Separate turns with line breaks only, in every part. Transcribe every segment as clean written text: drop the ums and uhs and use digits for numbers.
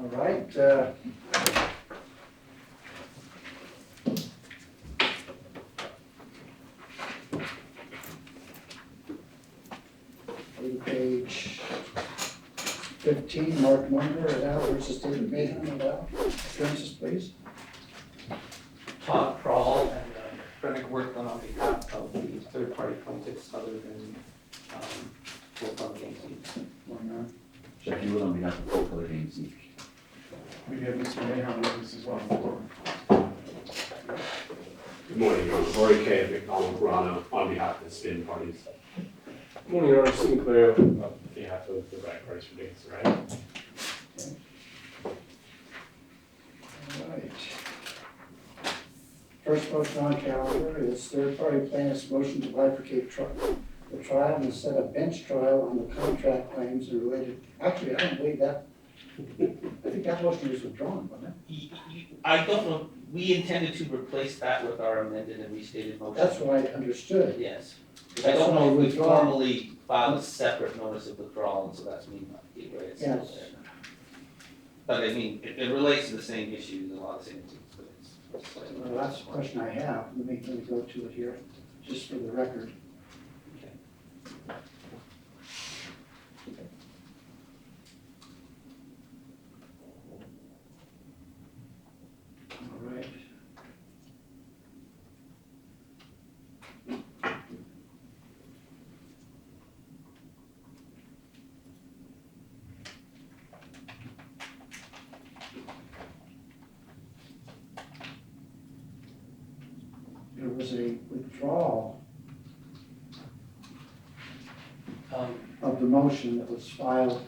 All right. Page 15, Mark Munger et al. Versus David Mahon et al. Appearances, please.
Todd, Prall, and Brenoch Wirthlin on behalf of the third-party plaintiffs other than Wirthlin Games.
Jeff Hulet on behalf of Full Color Games Inc.
We have Mr. Mahon with us as well.
Good morning, Your Honor. Rory Kay of McDonald on behalf of the spin parties.
Good morning, Your Honor. Steven Caloiaro on behalf of the Bragg parties for dates, right?
All right. First motion on calendar is third-party plaintiff's motion to bifurcate the trial and set a bench trial on the contract claims and related. Actually, I don't believe that. I think that motion was withdrawn, wasn't it?
I don't know, we intended to replace that with our amended and restated motion.
That's what I understood.
Yes. I don't know if we formally filed a separate notice of withdrawal, and so that's me not being right. It's still
Yes.
there. But I mean, it relates to the same issues, a lot of the same things, but it's slightly.
Well, that's the question I have. Let me go to it here, just for the record.
Okay.
All right. There was a withdrawal of the motion that was filed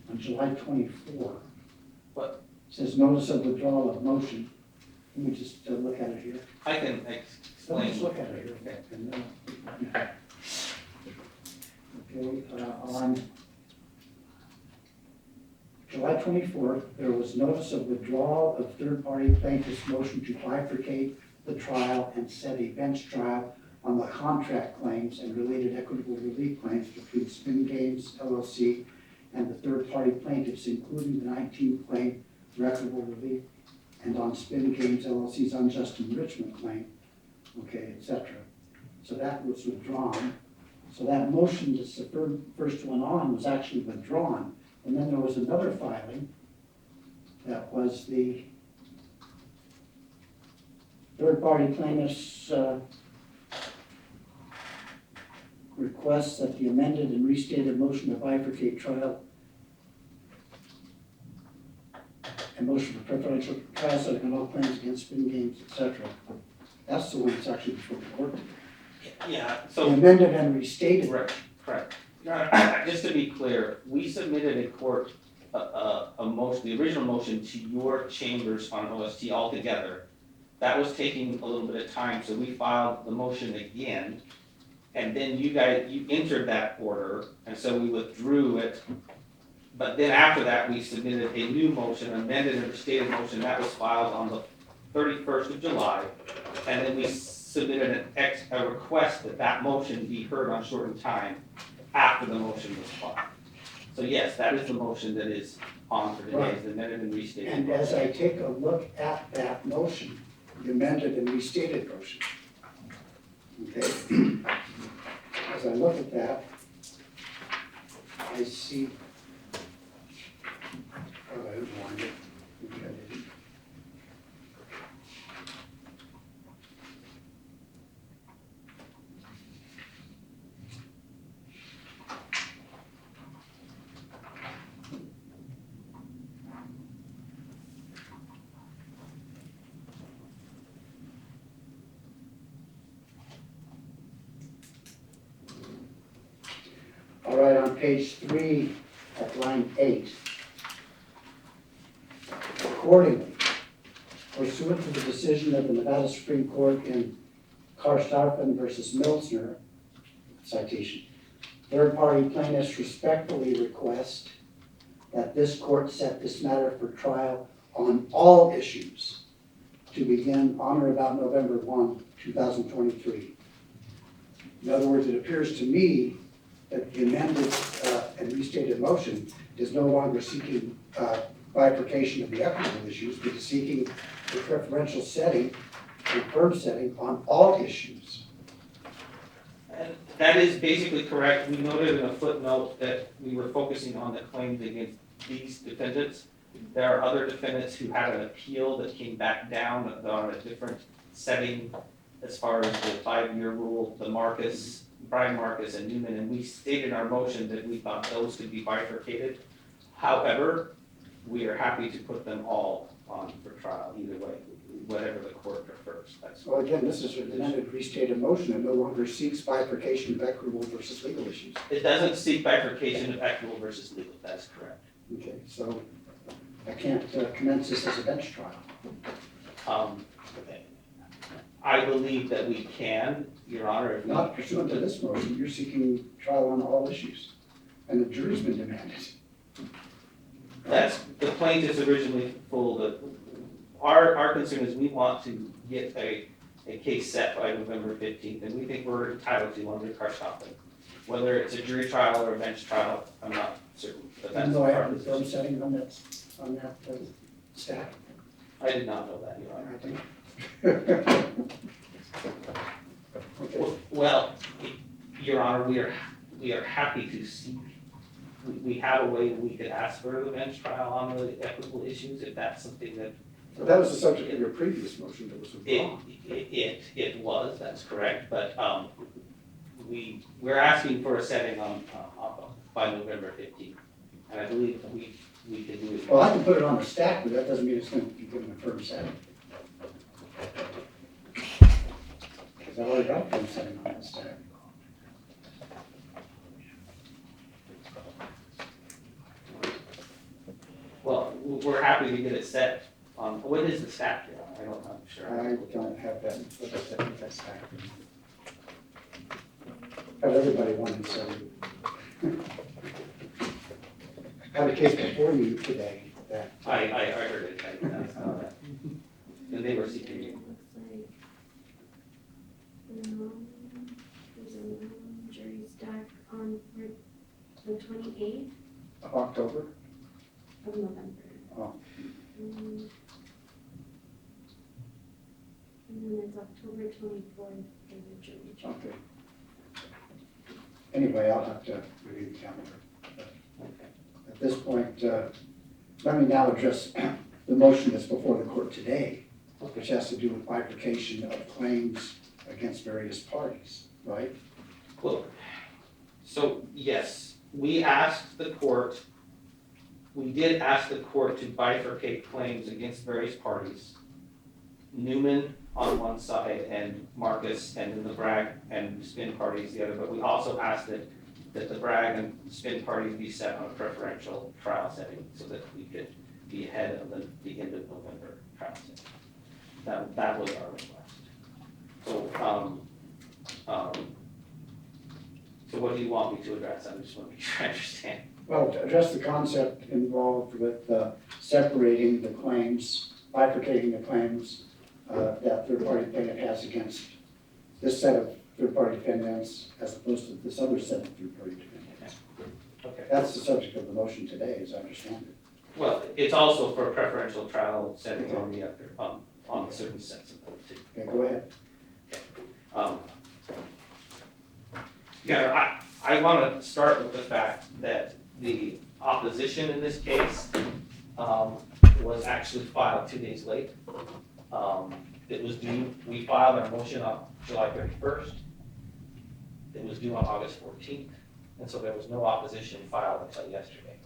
on July 24.
What?
It says notice of withdrawal of motion. Let me just look at it here.
I can
Let me
explain.
just look at it here.
Okay.
And then- Okay, on July 24th, there was notice of withdrawal of third-party plaintiff's motion to bifurcate the trial and set a bench trial on the contract claims and related equitable relief claims between Spin Games LLC and the third-party plaintiffs, including the 19th claim for equitable relief, and on Spin Games LLC's unjust enrichment claim, okay, et cetera. So that was withdrawn. So that motion, that's the first one on, was actually withdrawn. And then there was another filing that was the third-party plaintiff's request that the amended and restated motion to bifurcate trial and motion for preferential trial setting on all claims against Spin Games, et cetera. That's the one that's actually before the court.
Yeah,
The
so.
amended and restated.
Correct. Just to be clear, we submitted a court, a motion, the original motion to your chambers on OST altogether. That was taking a little bit of time, so we filed the motion again. And then you entered that order, and so we withdrew it. But then after that, we submitted a new motion, amended and restated motion, that was filed on the 31st of July. And then we submitted a request that that motion be heard on shortened time after the motion was filed. So yes, that is the motion that is on for today, is the amended and restated.
And as I take a look at that motion, the amended and restated motion, okay? As I look at that, I see, oh, I didn't want it. Maybe I didn't. All right, on page 3 at line 8. Accordingly, pursuant to the decision of the Nevada Supreme Court in Karstafen versus Milsner, citation, third-party plaintiffs respectfully request that this court set this matter for trial on all issues to begin on or about November 1, 2023. In other words, it appears to me that the amended and restated motion is no longer seeking bifurcation of the equitable issues, but is seeking a preferential setting, a firm setting on all issues.
And that is basically correct. We noted in a footnote that we were focusing on the claims against these defendants. There are other defendants who had an appeal that came back down on a different setting as far as the 5-year rule, the Brian Marcus and Newman, and we stated in our motion that we thought those could be bifurcated. However, we are happy to put them all on for trial either way, whatever the court prefers. That's
Well, again, this is an amended restated motion and no longer seeks bifurcation of equitable versus legal issues.
It doesn't seek bifurcation of equitable versus legal, that's correct.
Okay, so I can't commence this as a bench trial.
I believe that we can, Your Honor, if we.
Not pursuant to this motion, you're seeking trial on all issues, and the jury's been demanded.
That's, the plaintiffs originally pulled it. Our concern is we want to get a case set by November 15th, and we think we're entitled to under Karstoffen. Whether it's a jury trial or a bench trial, I'm not certain, but that's
Even though I
our
have the firm
position.
setting on that stack.
I did not know that, Your Honor.
I think. Okay.
Well, Your Honor, we are happy to seek, we have a way we could ask for the bench trial on the equitable issues, if that's something that.
So that was the subject of your previous motion that was withdrawn.
It was, that's correct, but, we're asking for a setting on by November 15th. And I believe we can do it.
Well, I can put it on the stack, but that doesn't mean it's going to be given a firm setting. Because I've already got a firm setting on the stack.
Well, we're happy to get it set on, what is the stack here? I don't know, I'm sure.
I don't have that, but I think that's stack. Have everybody one and seven. I had a case before you today that.
I heard it, I saw that. And they were seeking you.
There's a jury stack on the 28th
Of October.
of November.
Oh.
And then it's October 24th for the jury trial.
Okay. Anyway, I'll have to review the calendar.
Okay.
At this point, let me now address the motion that's before the court today, which has to do with bifurcation of claims against various parties, right?
Well, so yes, we did ask the court to bifurcate claims against various parties. Newman on one side and Marcus and then the Bragg and spin parties the other, but we also asked that the Bragg and spin parties be set on a preferential trial setting so that we could be ahead of the end of November trial setting. That was our request. So what do you want me to address? I just want to make sure I understand.
Well, to address the concept involved with separating the claims, bifurcating the claims that third-party defendant has against this set of third-party defendants as opposed to this other set of third-party defendants.
Okay.
That's the subject of the motion today, as I understand it.
Well, it's also for a preferential trial setting on the other, on certain sets of those too.
Okay, go ahead.
Yeah, I want to start with the fact that the opposition in this case was actually filed 2 days late. It was due, we filed our motion on July 31st. It was due on August 14th, and so there was no opposition filed until yesterday.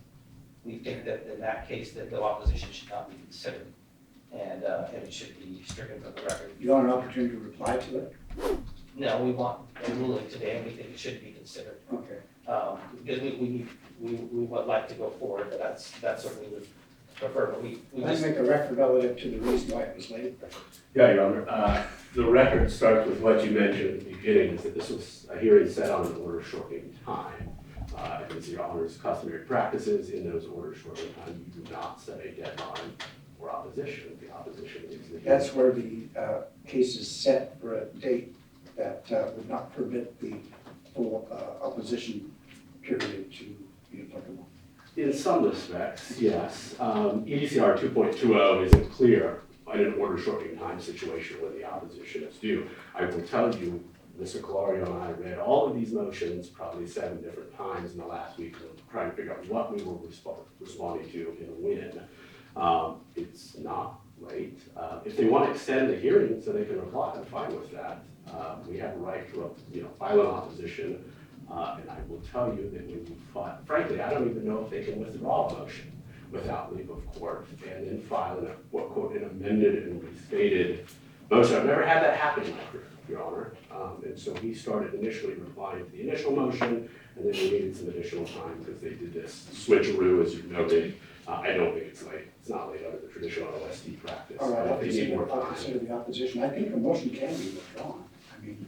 We think that in that case that the opposition should not be considered, and it should be stricken from the record.
You want an opportunity to reply to it?
No, we want a ruling today, and we think it should be considered.
Okay.
Because we would like to go forward, but that's what we would prefer, but we
Let's
just,
make a record relative to the reason why it was late.
Yeah, Your Honor. The record starts with what you mentioned at the beginning, is that this was a hearing set on an order shortening time. As Your Honor's customary practices in those orders shortening time, you do not set a deadline for opposition. The opposition is the.
That's where the case is set for a date that would not permit the full opposition period to be applicable.
In some respects, yes. EDCR 2.20 isn't clear in an order shortening time situation when the opposition is due. I will tell you, Mr. Caloiaro and I read all of these motions probably 7 different times in the last week, trying to figure out what we were responding to and when. It's not late. If they want to extend the hearing so they can reply, I'm fine with that. We have a right to, file an opposition. And I will tell you that when you file, frankly, I don't even know if they can withdraw a motion without leave of court and then file an amended and restated motion. I've never had that happen in my career, Your Honor. And so we started initially replying to the initial motion, and then we needed some additional time because they did this switcheroo, as you noted. I don't think it's late. It's not late under the traditional OST practice.
All right,
If they need more
I'll
time.
consider the opposition. I think a motion can be withdrawn. I mean,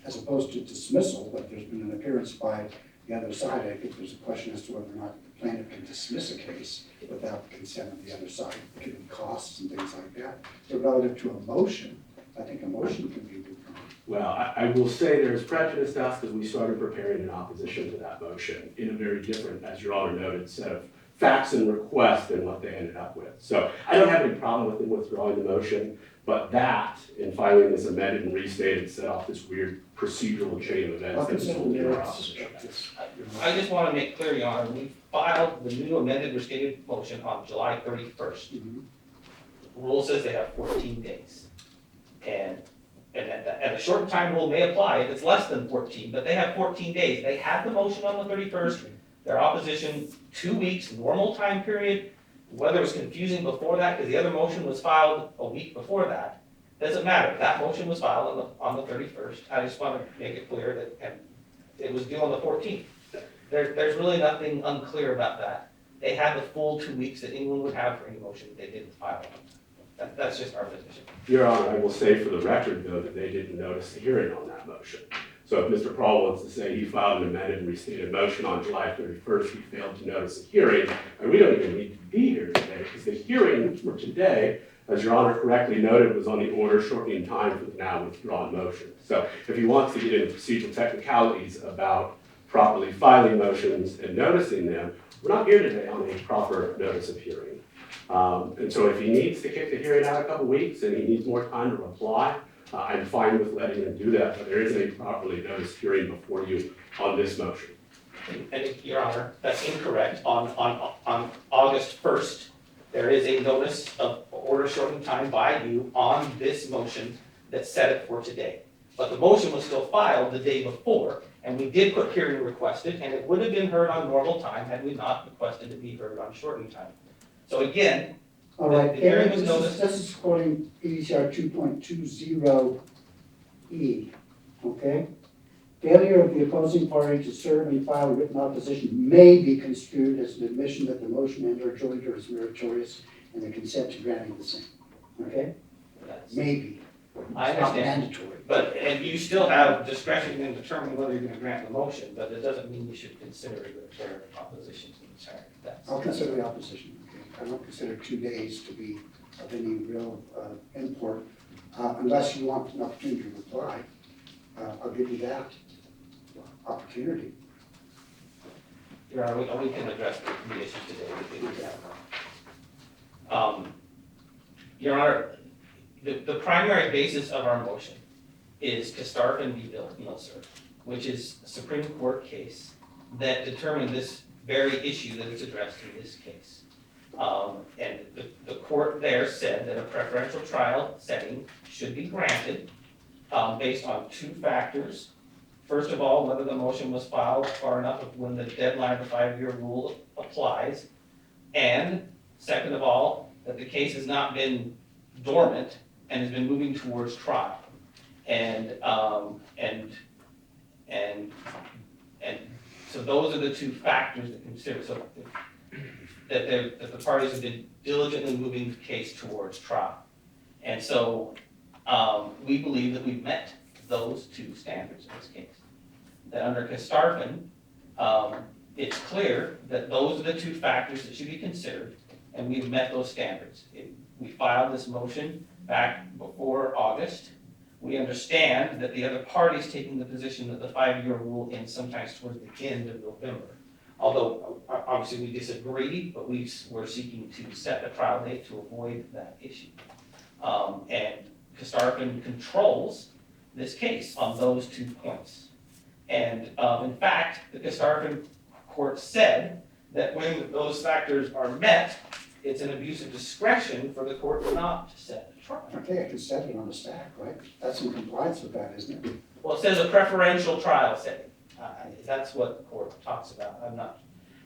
as opposed to dismissal, but there's been an appearance by the other side. I think there's a question as to whether or not the plaintiff can dismiss a case without the consent of the other side, given costs and things like that. So relative to a motion, I think a motion can be withdrawn.
Well, I will say there's prejudice to us because we started preparing an opposition to that motion in a very different, as Your Honor noted, set of facts and requests than what they ended up with. So I don't have any problem with them withdrawing the motion, but that, in filing this amended and restated, set off this weird procedural chain of
I'll
events that
consider the
resulted in our
merits
opposition.
of this.
I just want to make clear, Your Honor, we filed the new amended restated motion on July 31st.
Mhm.
The rule says they have 14 days. And a short time rule may apply if it's less than 14, but they have 14 days. They had the motion on the 31st, their opposition, 2 weeks, normal time period. Whether it was confusing before that, because the other motion was filed a week before that, doesn't matter. That motion was filed on the 31st. I just want to make it clear that it was due on the 14th. There's really nothing unclear about that. They had the full 2 weeks that anyone would have for any motion they didn't file. That's just our position.
Your Honor, I will say for the record, though, that they didn't notice the hearing on that motion. So if Mr. Prall wants to say he filed an amended and restated motion on July 31st, he failed to notice a hearing, and we don't even need to be here today, because the hearing for today, as Your Honor correctly noted, was on the order shortening time for the now withdrawn motion. So if he wants to get into procedural technicalities about properly filing motions and noticing them, we're not here today on a proper notice of hearing. And so if he needs to kick the hearing out a couple weeks and he needs more time to reply, I'm fine with letting him do that, but there is a properly noticed hearing before you on this motion.
And Your Honor, that's incorrect. On August 1st, there is a notice of order shortening time by you on this motion that set it for today. But the motion was still filed the day before, and we did put hearing requested, and it would have been heard on normal time had we not requested to be heard on shortened time. So again,
All right,
The hearing was
this
noticed.
this is quoting EDCR 2.20E, okay? Failure of the opposing party to serve and file a written opposition may be construed as an admission that the motion and or joinder is meritorious and the consent to granting the same, okay?
that's-
Maybe.
I
It's not
understand.
mandatory.
and you still have discretion in determining whether you're gonna grant the motion, but it doesn't mean you should consider their opposition to the charge. That's.
I'll consider the opposition, okay? I don't consider 2 days to be of any real import, unless you want an opportunity to reply. I'll give you that opportunity.
Your Honor, we can address the issue today. We can do that. Your Honor, the primary basis of our motion is Castarvin v. Milser, which is a Supreme Court case that determined this very issue that is addressed in this case. And the court there said that a preferential trial setting should be granted based on 2 factors. First of all, whether the motion was filed far enough of when the deadline of the 5-year rule applies. And second of all, that the case has not been dormant and has been moving towards trial. And so those are the 2 factors to consider. So that the parties have been diligently moving the case towards trial. And so we believe that we've met those 2 standards in this case. That under Castarvin, it's clear that those are the 2 factors that should be considered, and we've met those standards. We filed this motion back before August. We understand that the other party's taking the position that the 5-year rule ends sometimes towards the end of November. Although, obviously, we disagree, but we're seeking to set a trial date to avoid that issue. And Casterpin controls this case on those 2 points. And in fact, the Casterpin court said that when those factors are met, it's an abuse of discretion for the court not to set a trial.
Okay, I can set it on the stack, right? That's in compliance with that, isn't it?
Well, it says a preferential trial setting. That's what the court talks about.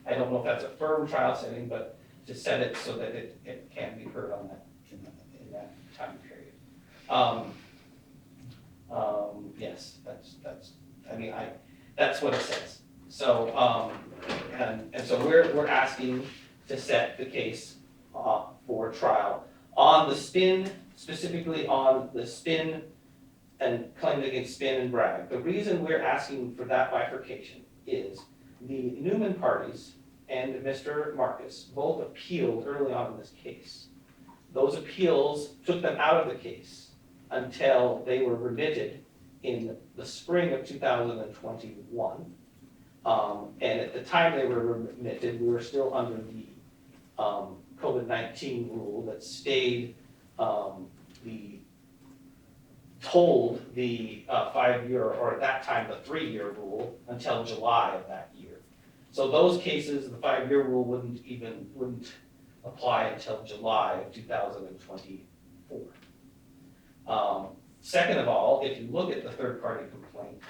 I don't know if that's a firm trial setting, but to set it so that it can be heard on that, in that time period. Yes, that's what it says. So, and so we're asking to set the case for trial on the spin, specifically on the spin and claimed against Spin and Bragg. The reason we're asking for that bifurcation is the Newman parties and Mr. Marcus both appealed early on in this case. Those appeals took them out of the case until they were remitted in the spring of 2021. And at the time they were remitted, we were still under the COVID-19 rule that stayed told the 5-year, or at that time, the 3-year rule until July of that year. So those cases, the 5-year rule wouldn't apply until July of 2024. Second of all, if you look at the third-party complaint,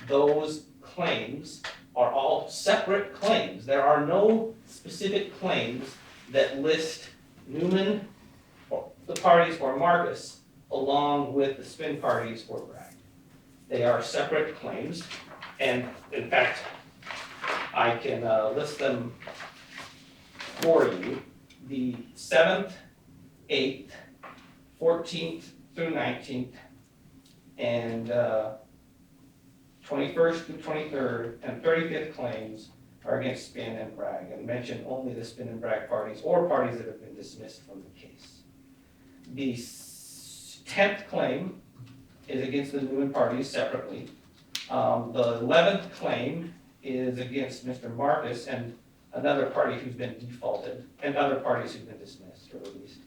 those claims are all separate claims. There are no specific claims that list Newman, or the parties, or Marcus along with the spin parties or Bragg. They are separate claims, and in fact, I can list them for you. The 7th, 8th, 14th through 19th, and 21st through 23rd, and 35th claims are against Spin and Bragg, and mention only the Spin and Bragg parties or parties that have been dismissed from the case. The 10th claim is against the Newman parties separately. The 11th claim is against Mr. Marcus and another party who's been defaulted, and other parties who've been dismissed or released.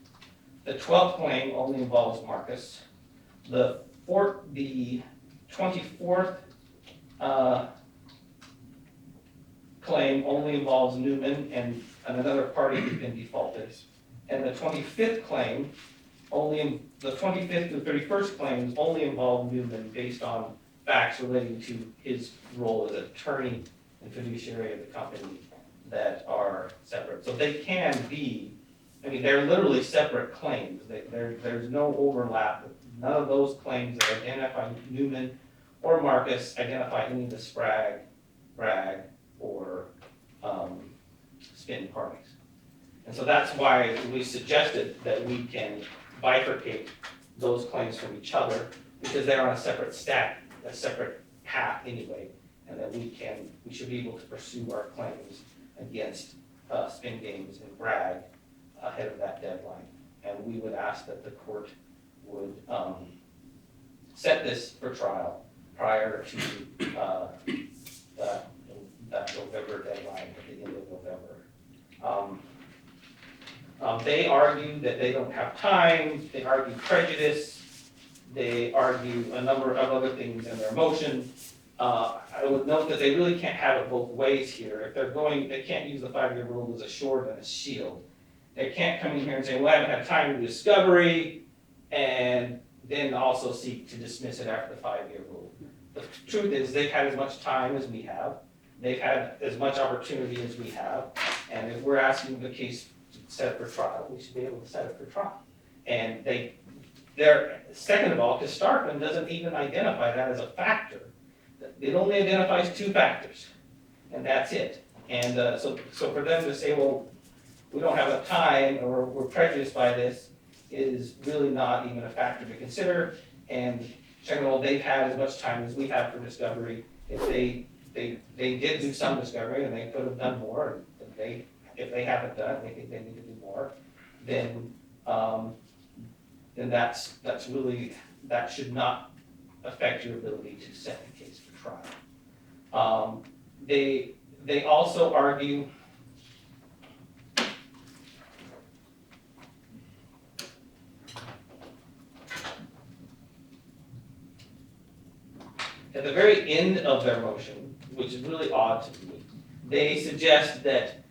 The 12th claim only involves Marcus. The 24th claim only involves Newman and another party who's been defaulted. And the 25th claim the 25th to 31st claims only involve Newman based on facts relating to his role as attorney and fiduciary of the company that are separate. So they can be, they're literally separate claims. There's no overlap. None of those claims that identify Newman or Marcus identify any of the Bragg, or Spin parties. And so that's why we suggested that we can bifurcate those claims from each other, because they're on a separate stack, a separate path anyway, and that we should be able to pursue our claims against Spin Games and Bragg ahead of that deadline. And we would ask that the court would set this for trial prior to that November deadline at the end of November. They argue that they don't have time, they argue prejudice, they argue a number of other things in their motion. I would note that they really can't have it both ways here. If they're they can't use the 5-year rule as a sword and a shield. They can't come in here and say, well, I haven't had time to do discovery, and then also seek to dismiss it after the 5-year rule. The truth is, they've had as much time as we have. They've had as much opportunity as we have. And if we're asking the case to set it for trial, we should be able to set it for trial. And second of all, Casterpin doesn't even identify that as a factor. It only identifies 2 factors, and that's it. And so for them to say, well, we don't have enough time, or we're prejudiced by this, is really not even a factor to consider. And second of all, they've had as much time as we have for discovery. If they did do some discovery, and they could have done more, and if they haven't done it, they think they need to do more, then that's really, that should not affect your ability to set the case for trial. They also argue at the very end of their motion, which is really odd to me, they suggest that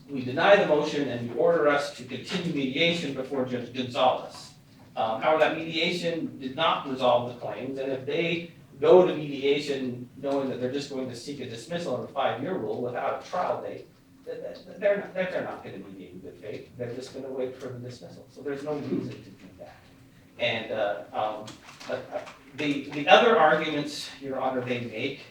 we deny the motion and you order us to continue mediation before Judge Gonzalez. However, that mediation did not resolve the claims, and if they go to mediation knowing that they're just going to seek a dismissal on the 5-year rule without a trial date, they're not gonna mediate in good faith, they're just gonna wait for the dismissal, so there's no reason to do that. And, the other arguments, Your Honor, they make,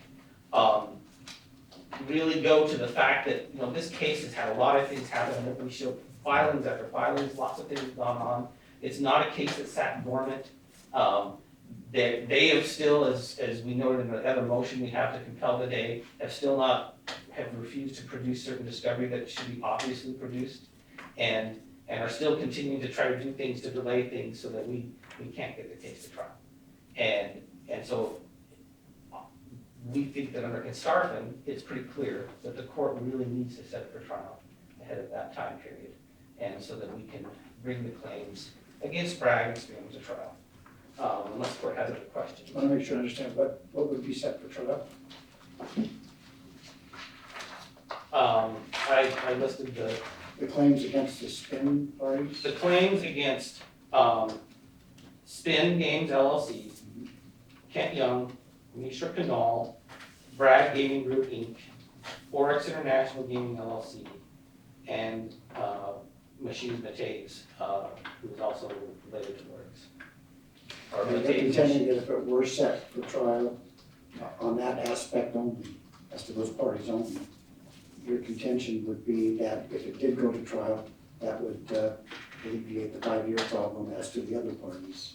really go to the fact that, you know, this case has had a lot of things happen, we show filings after filings, lots of things have gone on. It's not a case that sat dormant. They have still, as we noted in the other motion we have to compel today, have refused to produce certain discovery that should be obviously produced, and are still continuing to try to do things to delay things so that we can't get the case to trial. And so we think that under Constarfin, it's pretty clear that the court really needs to set it for trial ahead of that time period, and so that we can bring the claims against Bragg and Steven to trial. Unless the court has any questions.
I want to make sure I understand what would be set for trial.
I listed
The claims against the spin parties?
the claims against, Spin Games LLC, Kent Young, Mishra Canal, Bragg Gaming Group Inc., Oryx International Gaming LLC, and, Machines Mateys, who is also related to Oryx. Or
They're
Mateys.
contending that if it were set for trial on that aspect only, as to those parties only, your contention would be that if it did go to trial, that would alleviate the 5-year problem as to the other parties.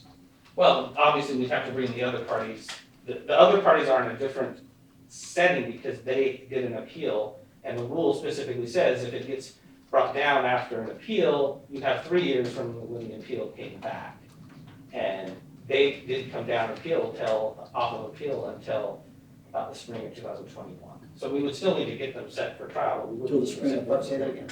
Well, obviously, we'd have to bring the other parties, the other parties are in a different setting because they did an appeal, and the rule specifically says if it gets brought down after an appeal, you have 3 years from when the appeal came back. And they didn't come down off of appeal until about the spring of 2021. So we would still need to get them set for trial, but we wouldn't.
Till the spring of, let's say that again.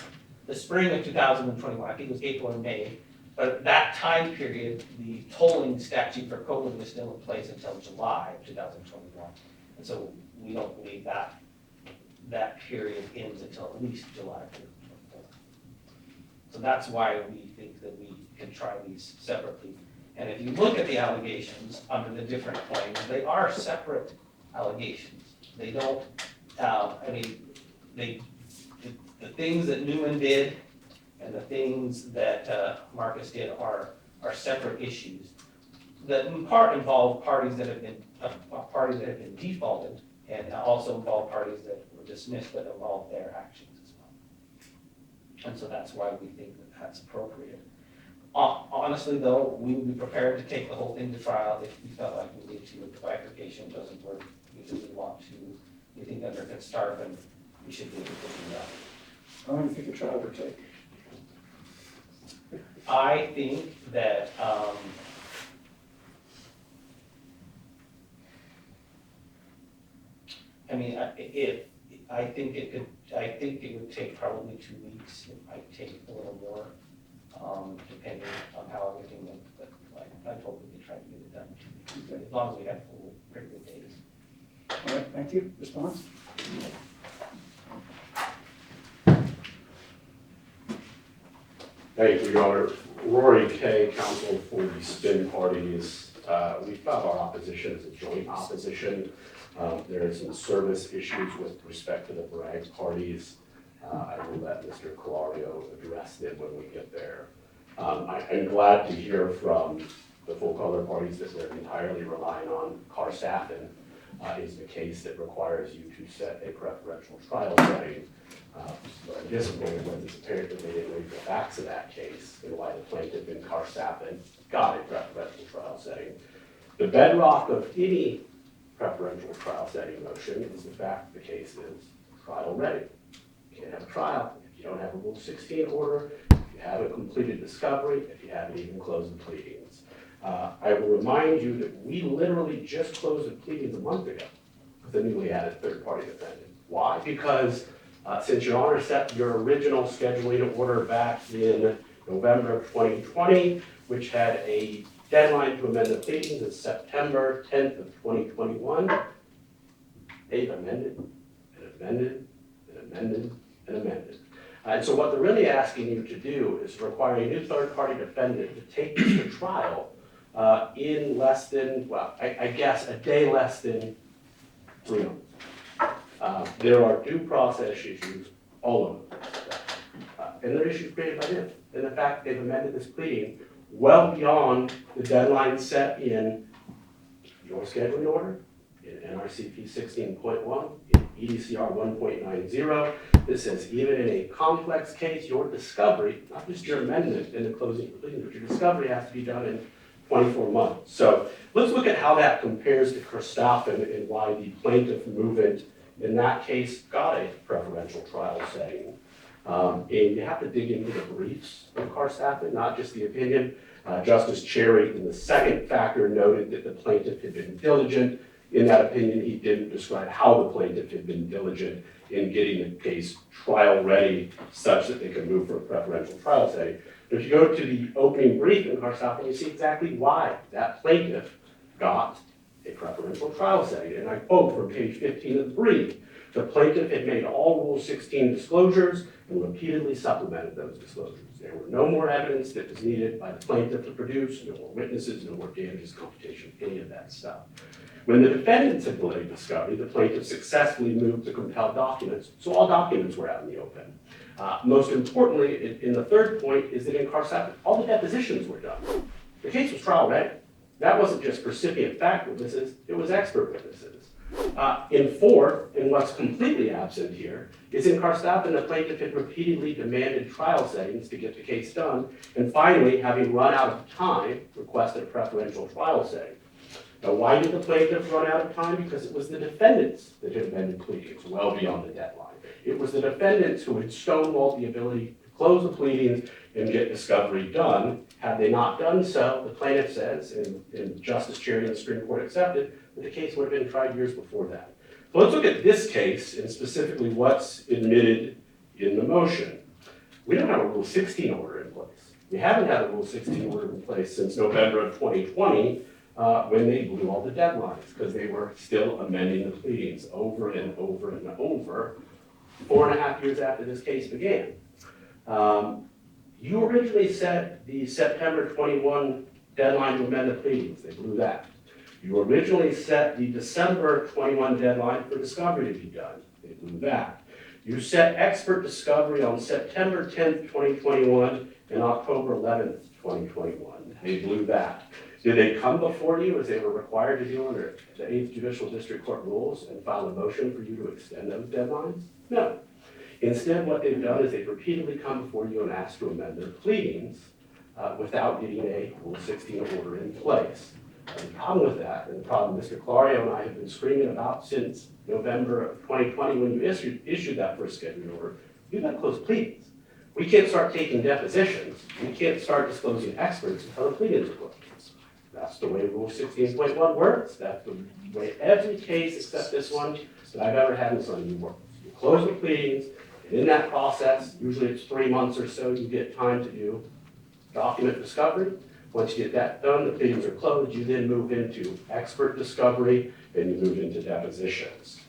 The spring of 2021, I think it was April or May, but at that time period, the tolling statute for COVID was still in place until July of 2021. And so we don't believe that period ends until at least July of 2024. So that's why we think that we can try these separately. And if you look at the allegations under the different claims, they are separate allegations. They don't, the things that Newman did and the things that Marcus did are separate issues that in part involve parties that have been defaulted, and also involve parties that were dismissed but involve their actions as well. And so that's why we think that that's appropriate. Honestly, though, we would be prepared to take the whole thing to trial if we felt like we needed to. If the bifurcation doesn't work, we think under Constarfin, we should be able to do that.
How long do you think a trial would take?
I think that, I think it would take probably 2 weeks. It might take a little more, depending on how everything went. But I told we could try to get it done in 2 weeks, as long as we have full, pretty good days.
All right, thank you. Response?
Thank you, Your Honor. Rory Kay, counsel for the spin parties. We filed our opposition as a joint opposition. There are some service issues with respect to the Bragg parties. I will let Mr. Caloiaro address them when we get there. I'm glad to hear from the full color parties that they're entirely relying on car staffing is the case that requires you to set a preferential trial setting. What I'm disappointed with is apparently they didn't read the facts of that case and why the plaintiff in car staffing got a preferential trial setting. The bedrock of any preferential trial setting motion is the fact the case is trial ready. You can't have a trial if you don't have a Rule 16 order, if you haven't completed discovery, if you haven't even closed the pleadings. I will remind you that we literally just closed the pleadings a month ago with a newly added third-party defendant. Why? Because since Your Honor set your original scheduling order back in November of 2020, which had a deadline to amend the pleadings of September 10th of 2021, they've amended and amended and amended and amended. And so what they're really asking you to do is require a new third-party defendant to take this to trial in less than, well, I guess a day less than 3 months. There are due process issues all over the place. And they're issues created by them. And the fact they've amended this pleading well beyond the deadline set in your scheduling order, in NRCP 16.1, in EDCR 1.90. This says even in a complex case, your discovery, not just your amendment in the closing pleading, but your discovery has to be done in 24 months. So let's look at how that compares to Christoffen and why the plaintiff movement in that case got a preferential trial setting. And you have to dig into the briefs of Karstaffen, not just the opinion. Justice Cherry, in the second factor, noted that the plaintiff had been diligent. In that opinion, he didn't describe how the plaintiff had been diligent in getting the case trial ready such that they could move for a preferential trial setting. But if you go to the opening brief in Karstaffen, you see exactly why that plaintiff got a preferential trial setting. And I quote from page 15 of the brief, the plaintiff had made all Rule 16 disclosures and repeatedly supplemented those disclosures. There were no more evidence that was needed by the plaintiff to produce, no more witnesses, no more damages, computation, any of that stuff. When the defendants had delayed discovery, the plaintiff successfully moved to compel documents, so all documents were out in the open. Most importantly, in the third point, is that in Karstaffen, all the depositions were done. The case was trial ready. That wasn't just recipient fact witnesses, it was expert witnesses. In fourth, and what's completely absent here, is in Karstaffen, the plaintiff had repeatedly demanded trial settings to get the case done, and finally, having run out of time, requested a preferential trial setting. Now, why did the plaintiff run out of time? Because it was the defendants that had amended pleadings well beyond the deadline. It was the defendants who had stonewalled the ability to close the pleadings and get discovery done. Had they not done so, the plaintiff says, and Justice Cherry and the Supreme Court accepted, that the case would have been tried years before that. So let's look at this case and specifically what's admitted in the motion. We don't have a Rule 16 order in place. We haven't had a Rule 16 order in place since November of 2020 when they blew all the deadlines because they were still amending the pleadings over and over and over 4.5 years after this case began. You originally set the September 21 deadline to amend the pleadings. They blew that. You originally set the December 21 deadline for discovery to be done. They blew that. You set expert discovery on September 10th, 2021 and October 11th, 2021. They blew that. Did they come before you as they were required to do under the 8th Judicial District Court rules and file a motion for you to extend those deadlines? No. Instead, what they've done is they've repeatedly come before you and asked to amend their pleadings without getting a Rule 16 order in place. The problem with that, and the problem Mr. Caloiaro and I have been screaming about since November of 2020 when you issued that first scheduling order, you've got to close pleadings. We can't start taking depositions. We can't start disclosing experts until the pleadings are closed. That's the way Rule 16.1 works. That's the way every case except this one that I've ever had in this one works. You close the pleadings, and in that process, usually it's 3 months or so, you get time to do document discovery. Once you get that done, the pleadings are closed, you then move into expert discovery, and you move into depositions.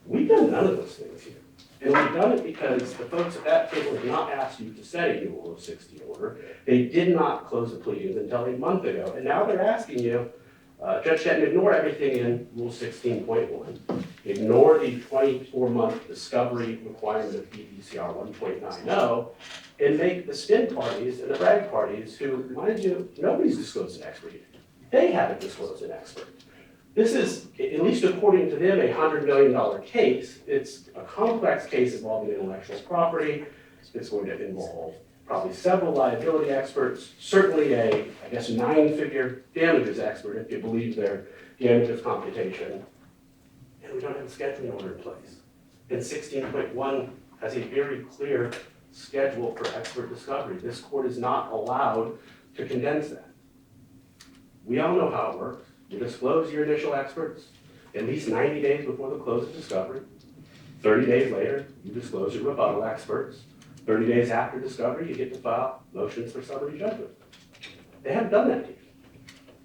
We've done none of those things here. And we've done it because the folks at that table did not ask you to set a new Rule 16 order. They did not close the pleadings until a month ago. And now they're asking you, Judge Denton, ignore everything in Rule 16.1. Ignore the 24-month discovery requirement of EDCR 1.90 and make the STIN parties and the Bragg parties who, mind you, nobody's disclosed an expert. They haven't disclosed an expert. This is, at least according to them, a $100 million case. It's a complex case involving intellectual property. It's going to involve probably several liability experts, certainly a, I guess, 9-figure damages expert if you believe their damages computation. And we don't have a scheduling order in place. And 16.1 has a very clear schedule for expert discovery. This court is not allowed to condense that. We all know how it works. You disclose your initial experts at least 90 days before the close of discovery. 30 days later, you disclose your rebuttal experts. 30 days after discovery, you get to file motions for summary judgment. They haven't done that yet.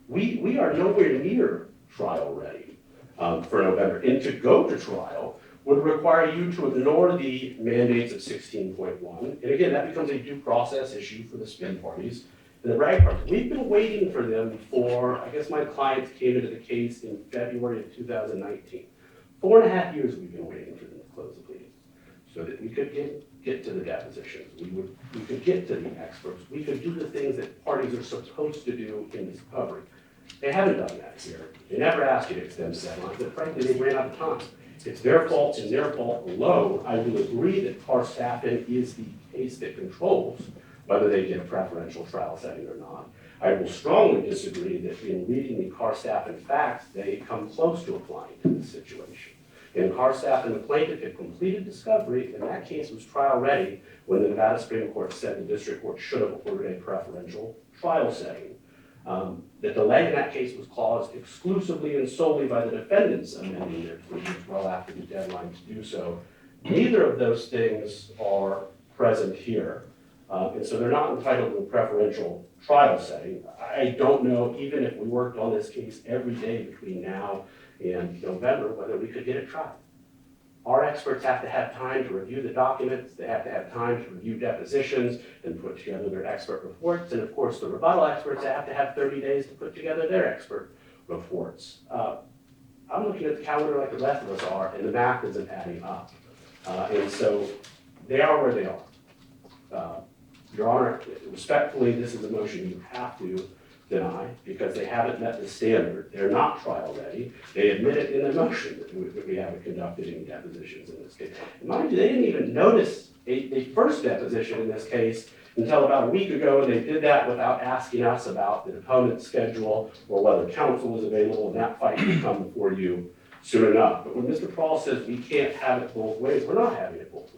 We are nowhere near trial ready for November. And to go to trial would require you to ignore the mandates of 16.1. And again, that becomes a due process issue for the spin parties and the Bragg parties. We've been waiting for them for, I guess my clients came into the case in February of 2019. 4.5 years we've been waiting for them to close the pleadings so that we could get to the depositions. We could get to the experts. We could do the things that parties are supposed to do in discovery. They haven't done that here. They never asked you to extend deadlines, but frankly, they ran out of time. It's their fault and their fault alone. I will agree that Carstaffen is the case that controls whether they get a preferential trial setting or not. I will strongly disagree that in reading the Carstaffen facts, they come close to applying to this situation. In Carstaffen, the plaintiff had completed discovery, and that case was trial ready when the Nevada Supreme Court said the district court should have ordered a preferential trial setting. The delay in that case was caused exclusively and solely by the defendants amending their pleadings well after the deadline to do so. Neither of those things are present here, and so they're not entitled to a preferential trial setting. I don't know, even if we worked on this case every day between now and November, whether we could get it tried. Our experts have to have time to review the documents, they have to have time to review depositions and put together their expert reports, and of course the rebuttal experts have to have 30 days to put together their expert reports. I'm looking at the calendar like the rest of us are, and the math isn't adding up. And so they are where they are. Your Honor, respectfully, this is a motion you have to deny because they haven't met the standard. They're not trial ready. They admit it in their motion that we haven't conducted any depositions in this case. And mind you, they didn't even notice a first deposition in this case until about a week ago, and they did that without asking us about the opponent's schedule or whether counsel was available, and that fight would come before you soon enough. But when Mr. Prall says we can't have it both ways, we're not having it both ways.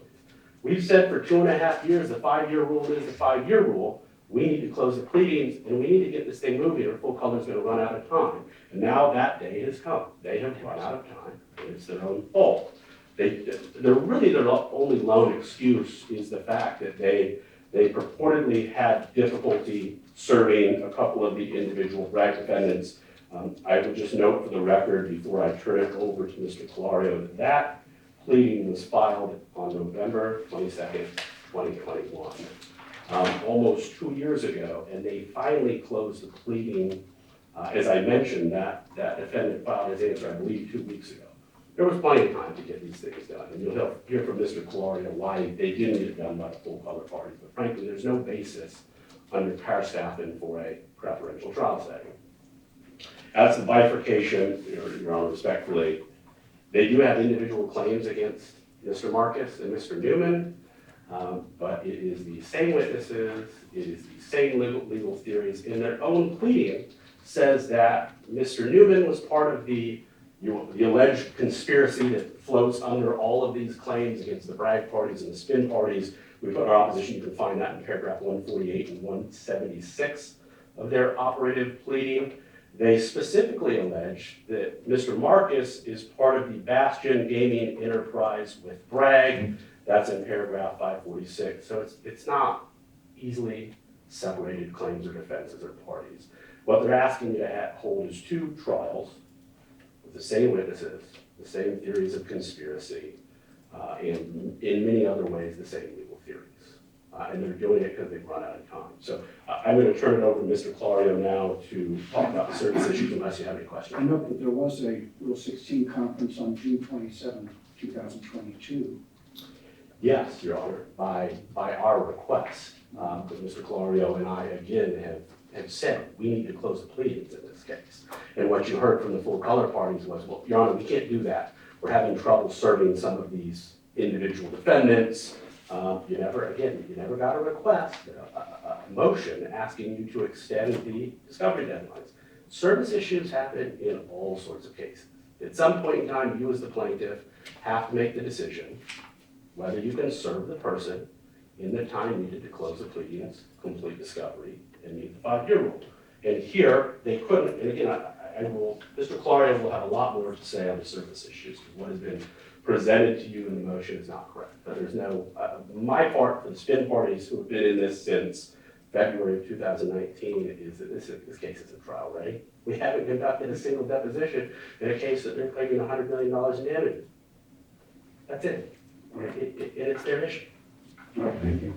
We've said for 2.5 years the 5-year rule is the 5-year rule. We need to close the pleadings, and we need to get this thing moving, or Full Color's going to run out of time. And now that day has come. They have run out of time, and it's their own fault. Their only lone excuse is the fact that they purportedly had difficulty serving a couple of the individual Bragg defendants. I would just note for the record before I turn it over to Mr. Caloiaro that pleading was filed on November 22nd, 2021. Almost 2 years ago, and they finally closed the pleading. As I mentioned, that defendant filed his answer, I believe, 2 weeks ago. There was plenty of time to get these things done, and you'll hear from Mr. Caloiaro why they didn't get it done by the Full Color parties. But frankly, there's no basis under Carstaffen for a preferential trial setting. As the bifurcation, Your Honor, respectfully, they do have individual claims against Mr. Marcus and Mr. Newman. But it is the same witnesses, it is the same legal theories. In their own pleading says that Mr. Newman was part of the alleged conspiracy that floats under all of these claims against the Bragg parties and the spin parties. We put our opposition, you can find that in paragraph 148 and 176 of their operative pleading. They specifically allege that Mr. Marcus is part of the Bastion Gaming enterprise with Bragg. That's in paragraph 546. So it's not easily separated claims or defenses or parties. What they're asking you to hold is 2 trials with the same witnesses, the same theories of conspiracy, and in many other ways, the same legal theories. And they're doing it because they've run out of time. So I'm going to turn it over to Mr. Caloiaro now to talk about the service issues unless you have any questions.
I know that there was a Rule 16 conference on June 27, 2022.
Yes, Your Honor, by our request, because Mr. Caloiaro and I, again, have said we need to close the pleadings in this case. And what you heard from the Full Color parties was, well, Your Honor, we can't do that. We're having trouble serving some of these individual defendants. You never got a request, a motion asking you to extend the discovery deadlines. Service issues happen in all sorts of cases. At some point in time, you as the plaintiff have to make the decision whether you can serve the person in the time needed to close the pleadings, complete discovery, and meet the 5-year rule. And here, they couldn't, and again, Mr. Caloiaro will have a lot more to say on the service issues. What has been presented to you in the motion is not correct. But there's no, my part, for the spin parties who have been in this since February of 2019, is that this case is a trial ready. We haven't conducted a single deposition in a case that they're claiming $100 million in damages. That's it. And it's their issue.
Thank you.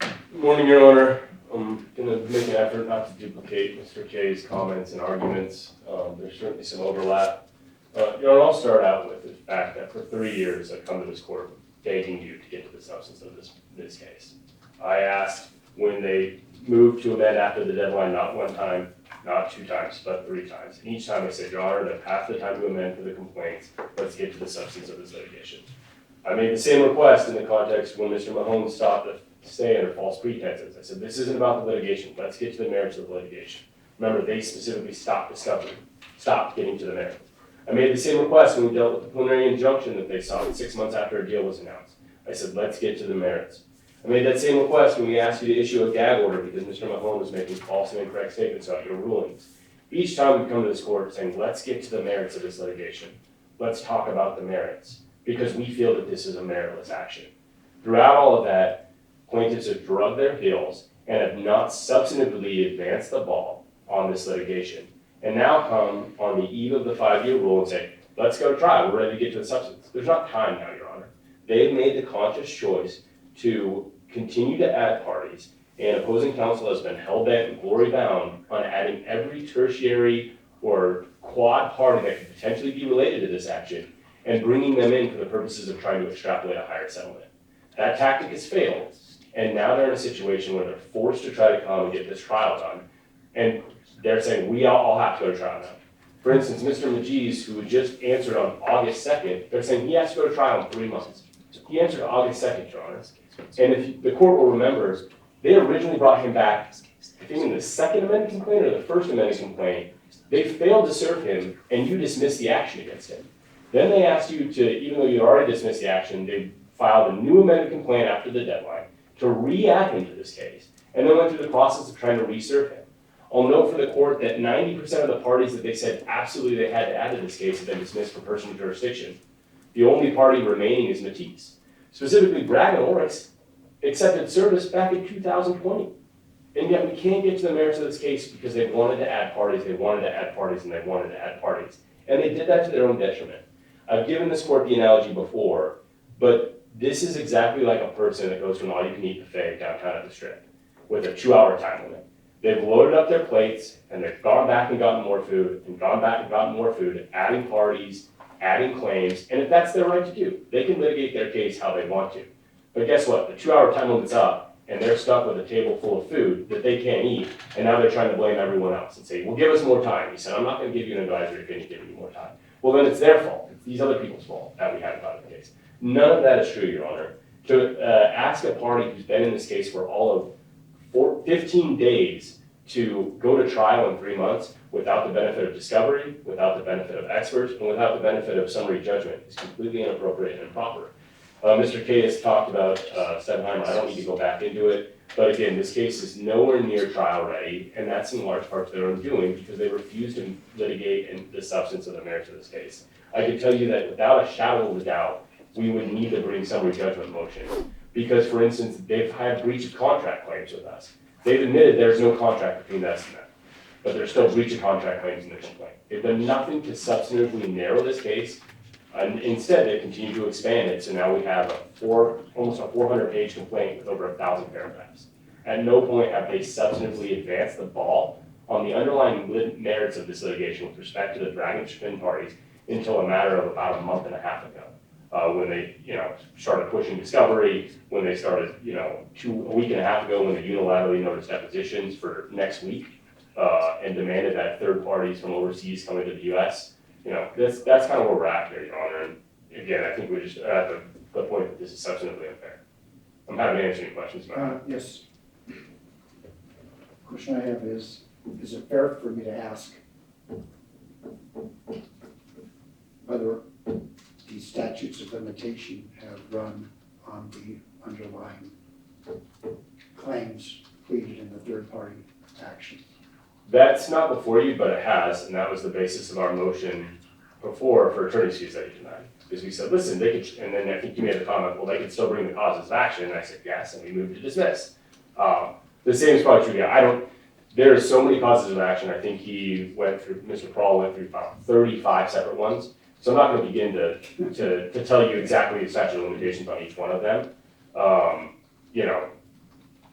Good morning, Your Honor. I'm gonna make an effort not to duplicate Mr. Kay's comments and arguments. There's certainly some overlap. Your Honor, I'll start out with the fact that for 3 years I've come to this court begging you to get to the substance of this case. I asked when they moved to amend after the deadline, not one time, not 2 times, but 3 times. And each time I said, Your Honor, that past the time to amend for the complaints, let's get to the substance of this litigation. I made the same request in the context when Mr. Mahon stopped the stay under false pretenses. I said, this isn't about the litigation. Let's get to the merits of the litigation. Remember, they specifically stopped discovery, stopped getting to the merits. I made the same request when we dealt with the preliminary injunction that they sought 6 months after a deal was announced. I said, let's get to the merits. I made that same request when we asked you to issue a gag order because Mr. Mahon was making false and incorrect statements about your rulings. Each time we come to this court saying, let's get to the merits of this litigation. Let's talk about the merits because we feel that this is a meritless action. Throughout all of that, plaintiffs have drugged their heels and have not substantively advanced the ball on this litigation. And now come on the eve of the 5-year rule and say, let's go to trial, we're ready to get to the substance. There's not time now, Your Honor. They've made the conscious choice to continue to add parties, and opposing counsel has been hell-bent and glory-bound on adding every tertiary or quad party that could potentially be related to this action and bringing them in for the purposes of trying to extrapolate a higher settlement. That tactic has failed. And now they're in a situation where they're forced to try to come and get this trial done. And they're saying, we all have to go to trial now. For instance, Mr. Magees, who just answered on August 2nd, they're saying he has to go to trial in 3 months. He answered August 2nd, Your Honor. And if the court will remember, they originally brought him back, I think in the second amended complaint or the first amended complaint, they failed to serve him and you dismissed the action against him. Then they asked you to, even though you already dismissed the action, they filed a new amended complaint after the deadline to re-add him to this case, and then went through the process of trying to reserve him. I'll note for the court that 90% of the parties that they said absolutely they had to add to this case have been dismissed for personal jurisdiction. The only party remaining is Matisse. Specifically, Bragg and Oryx accepted service back in 2020. And yet we can't get to the merits of this case because they wanted to add parties, they wanted to add parties, and they wanted to add parties. And they did that to their own detriment. I've given this court the analogy before, but this is exactly like a person that goes to an all-you-can-eat buffet downtown at the Strip with a 2-hour time limit. They've loaded up their plates, and they've gone back and gotten more food, and gone back and gotten more food, adding parties, adding claims, and if that's their right to do, they can litigate their case how they want to. But guess what? The 2-hour time limit's up, and they're stuck with a table full of food that they can't eat, and now they're trying to blame everyone else and say, well, give us more time. He said, I'm not going to give you an advisory opinion, give you more time. Well, then it's their fault. It's these other people's fault that we haven't gotten the case. None of that is true, Your Honor. To ask a party who's been in this case for all of 15 days to go to trial in 3 months without the benefit of discovery, without the benefit of experts, and without the benefit of summary judgment is completely inappropriate and improper. Mr. Kay has talked about Stemheimer. I don't need to go back into it. But again, this case is nowhere near trial ready, and that's in large part their own doing because they refuse to litigate the substance of the merits of this case. I can tell you that without a shadow of a doubt, we would need to bring summary judgment motions. Because, for instance, they've had breach of contract claims with us. They've admitted there's no contract between us and them, but there's still breach of contract claims in their complaint. They've done nothing to substantively narrow this case, and instead they continue to expand it, so now we have almost a 400-page complaint with over 1,000 paragraphs. At no point have they substantively advanced the ball on the underlying merits of this litigation with respect to the Bragg and Spin parties until a matter of about a month and a half ago. When they, started pushing discovery, when they started, a week and a half ago when they unilaterally noticed depositions for next week and demanded that third parties from overseas come into the U.S. That's kind of where we're at here, Your Honor. And again, I think we're just at the point that this is substantively unfair. I'm happy to answer any questions about it.
Yes. The question I have is it fair for me to ask whether the statutes of limitation have run on the underlying claims pleaded in the third-party action?
That's not before you, but it has, and that was the basis of our motion before for attorney's fees that you denied. Because we said, listen, they could, and then I think you made the comment, well, they could still bring the causes of action, and I said, yes, and we moved to dismiss. The same is probably true, yeah, there are so many causes of action, I think Mr. Prall went through about 35 separate ones. So I'm not gonna begin to tell you exactly the statute of limitations on each one of them.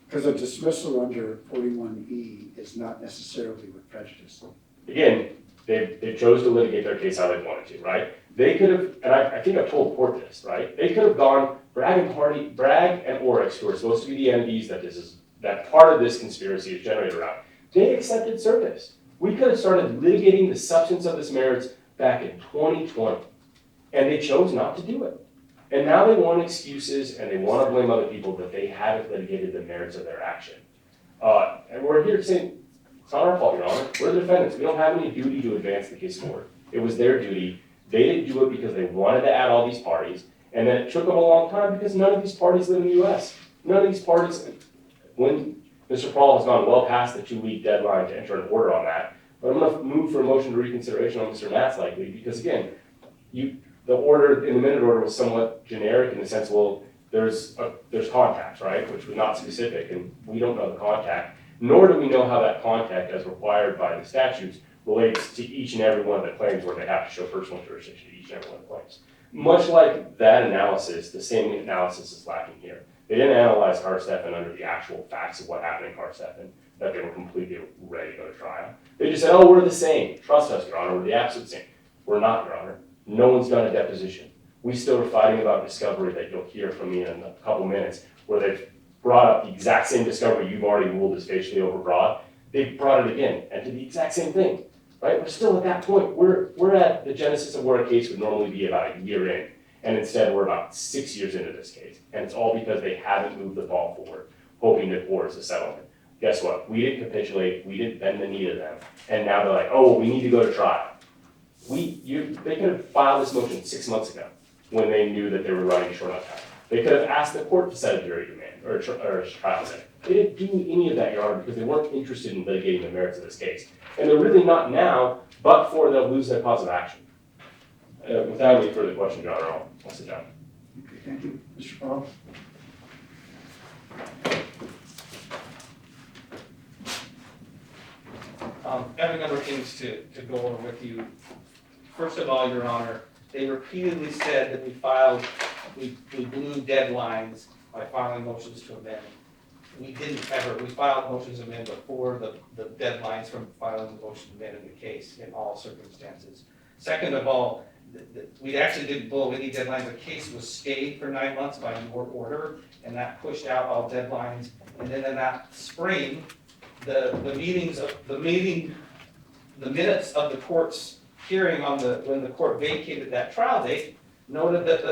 Because a dismissal under 41E is not necessarily with prejudice.
Again, they chose to litigate their case how they wanted to, right? They could have, and I think I've told the court this, right? They could have gone, Bragg and Oryx, who are supposed to be the entities that part of this conspiracy is generated around, they accepted service. We could have started litigating the substance of this merits back in 2020, and they chose not to do it. And now they want excuses and they want to blame other people that they haven't litigated the merits of their action. And we're here saying, it's not our fault, Your Honor. We're the defendants. We don't have any duty to advance the case forward. It was their duty. They didn't do it because they wanted to add all these parties. And then it took them a long time because none of these parties live in the US. None of these parties, when Mr. Prall has gone well past the 2-week deadline to enter an order on that, but I'm going to move for a motion to reconsideration on Mr. Matt's likely, because again, the order in the minute order was somewhat generic in the sense, well, there's contacts, right, which was not specific, and we don't know the contact, nor do we know how that contact, as required by the statutes, relates to each and every one of the claims where they have to show personal jurisdiction to each and every one of the claims. Much like that analysis, the same analysis is lacking here. They didn't analyze Carsteffen under the actual facts of what happened in Carsteffen, that they were completely ready to go to trial. They just said, oh, we're the same. Trust us, Your Honor, we're the absolute same. We're not, Your Honor. No one's done a deposition. We still are fighting about discovery that you'll hear from me in a couple minutes, where they've brought up the exact same discovery you've already ruled is facially overbroad. They brought it again, and to the exact same thing, right? We're still at that point. We're at the genesis of where a case would normally be about a year in, and instead we're about 6 years into this case. And it's all because they haven't moved the ball forward, hoping to force a settlement. Guess what? We didn't capitulate, we didn't bend the knee to them, and now they're like, oh, well, we need to go to trial. They could have filed this motion 6 months ago when they knew that they were running short on time. They could have asked the court to set a jury demand or a trial setting. They didn't do any of that, Your Honor, because they weren't interested in litigating the merits of this case. And they're really not now, but for they'll lose their cause of action. Without any further questions, Your Honor, I'll sit down.
Okay, thank you. Mr. Prall?
Having other things to go over with you. First of all, Your Honor, they repeatedly said that we blew deadlines by filing motions to amend. We didn't ever. We filed motions to amend before the deadlines from filing the motion to amend in the case in all circumstances. Second of all, we actually didn't blow any deadlines. The case was stayed for 9 months by your order, and that pushed out all deadlines. And then in that spring, the minutes of the court's hearing when the court vacated that trial date noted that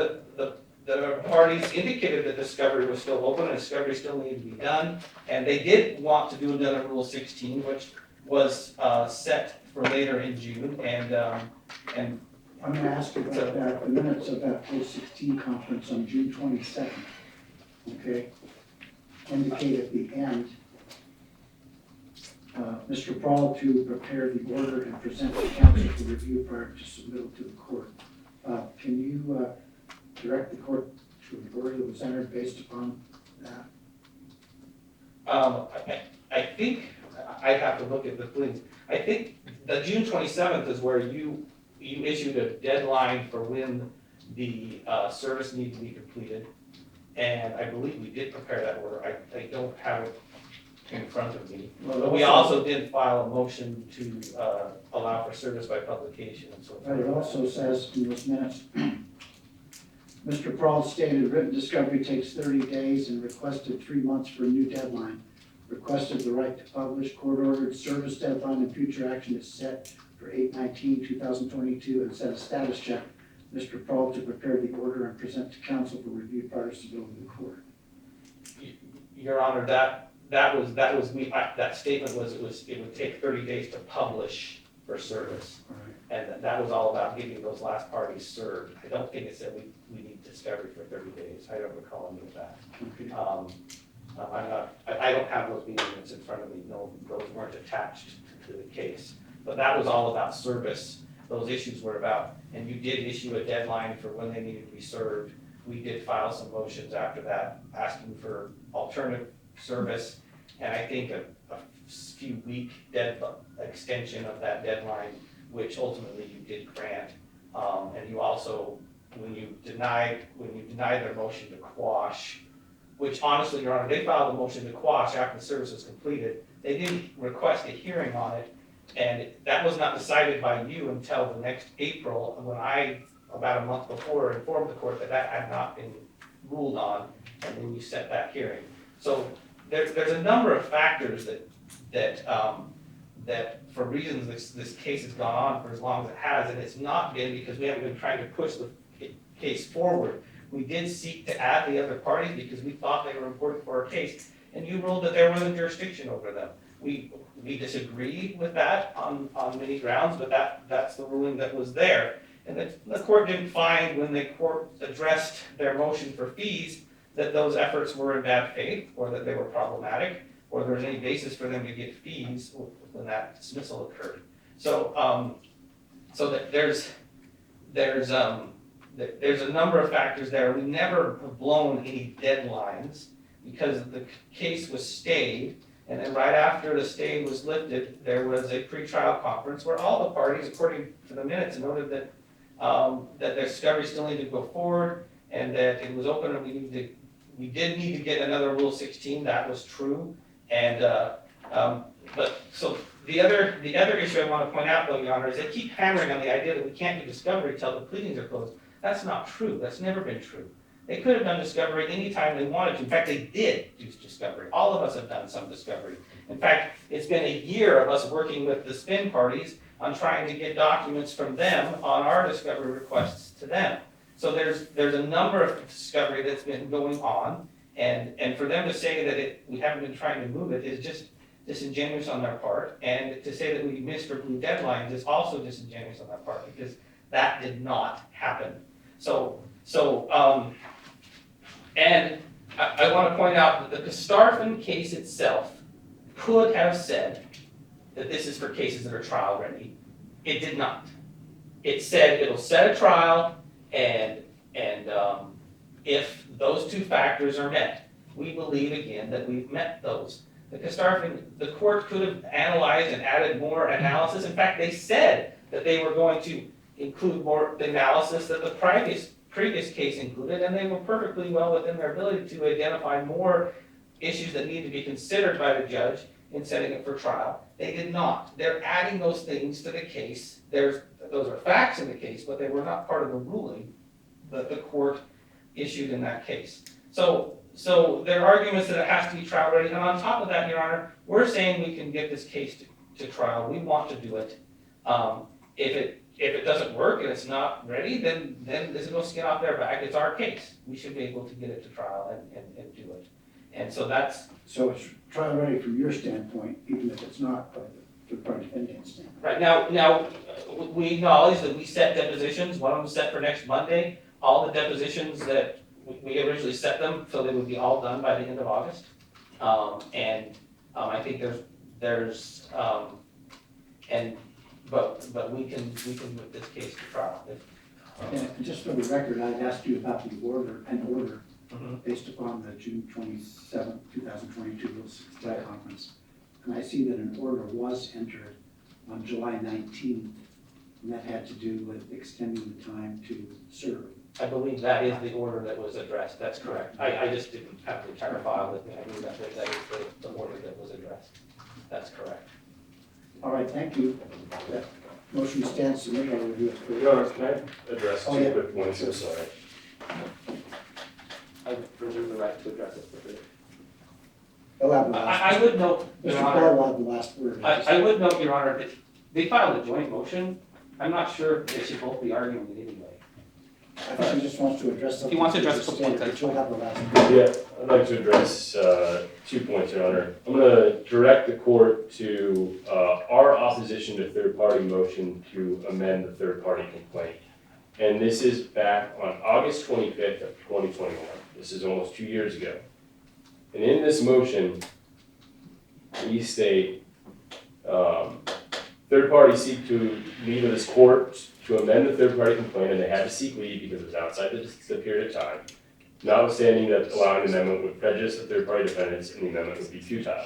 the parties indicated that discovery was still open and discovery still needed to be done. And they did want to do another Rule 16, which was set for later in June. And
I'm going to ask you about that, the minutes of that Rule 16 conference on June 22nd, okay? Indicate at the end, Mr. Prall to prepare the order and present to counsel for review prior to submittal to the court. Can you direct the court to an order that was entered based upon that?
I think I'd have to look at the pleadings. I think the June 27th is where you issued a deadline for when the service needed to be completed. And I believe we did prepare that order. I don't have it in front of me. But we also did file a motion to allow for service by publication and so forth.
But it also says in those minutes, Mr. Prall stated written discovery takes 30 days and requested 3 months for a new deadline. Requested the right to publish, court ordered service deadline and future action is set for 8/19/2022 and set a status check. Mr. Prall to prepare the order and present to counsel for review prior to submittal to the court.
Your Honor, that statement was it would take 30 days to publish for service.
All right.
And that was all about getting those last parties served. I don't think it said we need discovery for 30 days. I don't recall any of that.
Okay.
I don't have those meeting minutes in front of me, no, those weren't attached to the case. But that was all about service, those issues were about, and you did issue a deadline for when they needed to be served. We did file some motions after that, asking for alternative service, and I think a few week extension of that deadline, which ultimately you did grant. And you also, when you denied their motion to quash, which honestly, Your Honor, they filed a motion to quash after the service was completed. They didn't request a hearing on it, and that was not decided by you until the next April, when I, about a month before, informed the court that that had not been ruled on, and then you set that hearing. So there's a number of factors that for reasons this case has gone on for as long as it has, and it's not been because we haven't been trying to push the case forward. We did seek to add the other parties because we thought they were important for our case, and you ruled that there wasn't jurisdiction over them. We disagreed with that on many grounds, but that's the ruling that was there. And the court didn't find, when the court addressed their motion for fees, that those efforts were in bad faith, or that they were problematic, or there was any basis for them to get fees when that dismissal occurred. So, so that there's a number of factors there. We never have blown any deadlines because the case was stayed, and then right after the stay was lifted, there was a pretrial conference where all the parties, according to the minutes, noted that that their discovery still needed to go forward, and that it was open, and we did need to get another Rule 16. That was true, and but so the other issue I want to point out, though, Your Honor, is they keep hammering on the idea that we can't do discovery until the pleadings are closed. That's not true. That's never been true. They could have done discovery anytime they wanted to. In fact, they did do discovery. All of us have done some discovery. In fact, it's been a year of us working with the spin parties on trying to get documents from them on our discovery requests to them. So there's a number of discovery that's been going on, and for them to say that we haven't been trying to move it is just disingenuous on their part, and to say that we missed or blew deadlines is also disingenuous on their part, because that did not happen. And I want to point out that the Starfin case itself could have said that this is for cases that are trial ready. It did not. It said it'll set a trial, and if those two factors are met, we believe again that we've met those. The court could have analyzed and added more analysis. In fact, they said that they were going to include more analysis that the previous case included, and they were perfectly well within their ability to identify more issues that need to be considered by the judge in setting it for trial. They did not. They're adding those things to the case. Those are facts in the case, but they were not part of the ruling that the court issued in that case. So there are arguments that it has to be trial ready, and on top of that, Your Honor, we're saying we can get this case to trial. We want to do it. If it doesn't work and it's not ready, then there's no skin off their back. It's our case. We should be able to get it to trial and do it. And so that's...
So it's trial ready from your standpoint, even if it's not from the defendant's standpoint.
Right, now, we acknowledge that we set depositions. One of them set for next Monday. All the depositions that we originally set them, so they would be all done by the end of August. I think but we can move this case to trial.
And just for the record, I'd asked you about an order
Mhm.
based upon the June 27, 2022 Rule 60 conference. And I see that an order was entered on July 19th, and that had to do with extending the time to serve.
I believe that is the order that was addressed. That's correct. I just didn't have the entire file with me. I knew that is the order that was addressed. That's correct.
All right, thank you. That motion stands submitted. I'll review it for
Your Honor, can I address
Oh,
two
yeah.
quick points? I'm sorry.
I reserve the right to address it.
He'll have the last.
I would note, Your
Mr.
Honor,
Prall will have the last word.
I would note, Your Honor, that they filed a joint motion. I'm not sure if they should both be arguing it anyway.
I think he just wants to address something.
He wants to address a couple points,
But you'll have the last word.
Yeah, I'd like to address 2 points, Your Honor. I'm going to direct the court to our opposition to third-party motion to amend the third-party complaint. And this is back on August 25th of 2021. This is almost 2 years ago. And in this motion, we state, third parties seek to leave of this court to amend the third party complaint, and they had to seek leave because it was outside the period of time. Notwithstanding that allowing the amendment would prejudice the third party defendants and the amendment would be futile.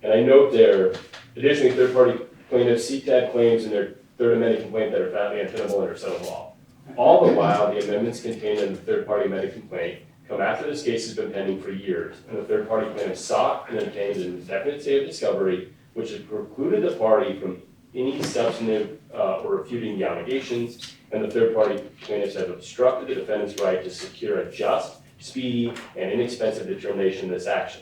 And I note there, additionally, third party plaintiffs seek to add claims in their third amended complaint that are fatally untenable under settled law. All the while, the amendments contained in the third party amended complaint come after this case has been pending for years, and the third party plaintiff sought and obtained an indefinite stay of discovery, which has precluded the party from any substantive or refuting the allegations, and the third party plaintiffs have obstructed the defendant's right to secure a just, speedy, and inexpensive determination of this action.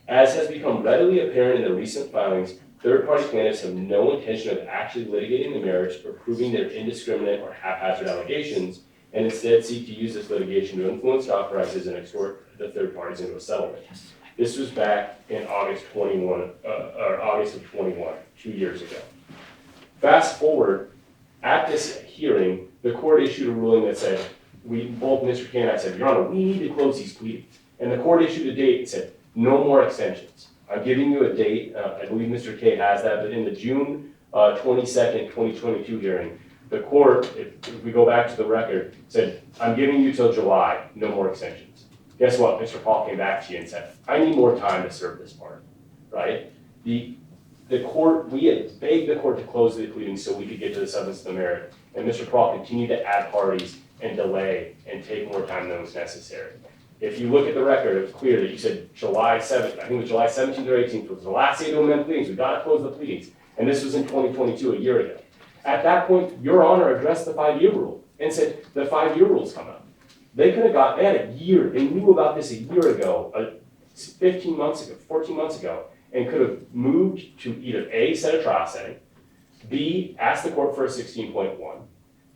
As has become readily apparent in the recent filings, third-party plaintiffs have no intention of actually litigating the marriage or proving their indiscriminate or haphazard allegations, and instead seek to use this litigation to influence stock prices and extort the third parties into a settlement. This was back in August of 21, 2 years ago. Fast forward, at this hearing, the court issued a ruling that said, both Mr. Kay and I said, Your Honor, we need to close these pleadings. And the court issued a date and said, no more extensions. I'm giving you a date, I believe Mr. Kay has that, but in the June 22nd, 2022 hearing, the court, if we go back to the record, said, I'm giving you till July, no more extensions. Guess what? Mr. Prall came back to you and said, I need more time to serve this party, right? The court, we had begged the court to close the pleadings so we could get to the substance of the merit, and Mr. Prall continued to add parties and delay and take more time than was necessary. If you look at the record, it was clear that you said July 7th, I think it was July 17th or 18th, was the last day to amend pleadings. We got to close the pleadings. And this was in 2022, a year ago. At that point, Your Honor addressed the 5-year rule and said the 5-year rule's come up. They could have they had a year, they knew about this a year ago, 15 months ago, 14 months ago, and could have moved to either A, set a trial setting, B, ask the court for a 16.1,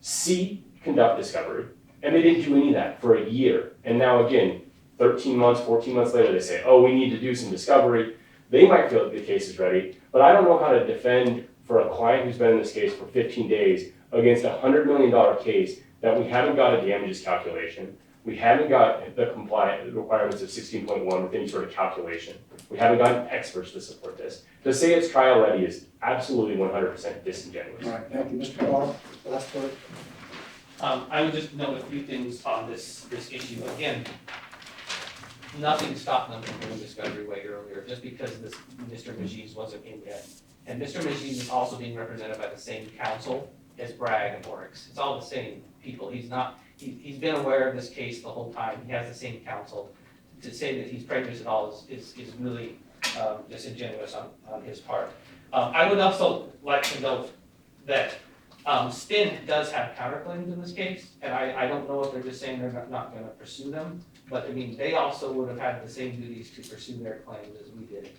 C, conduct discovery, and they didn't do any of that for a year. And now again, 13 months, 14 months later, they say, oh, we need to do some discovery. They might feel that the case is ready, but I don't know how to defend for a client who's been in this case for 15 days against a $100 million case that we haven't got a damages calculation. We haven't got the compliant requirements of 16.1 with any sort of calculation. We haven't gotten experts to support this. To say it's trial ready is absolutely 100% disingenuous.
All right, thank you, Mr. Prall. Last word.
I would just note a few things on this issue. Again, nothing stopped them from doing discovery way earlier, just because Mr. Majid wasn't in yet. And Mr. Majid is also being represented by the same counsel as Bragg and Oryx. It's all the same people. He's been aware of this case the whole time. He has the same counsel. To say that he's prejudiced at all is really disingenuous on his part. I would also like to note that Spin does have counterclaims in this case, and I don't know if they're just saying they're not going to pursue them, but I mean, they also would have had the same duties to pursue their claims as we did.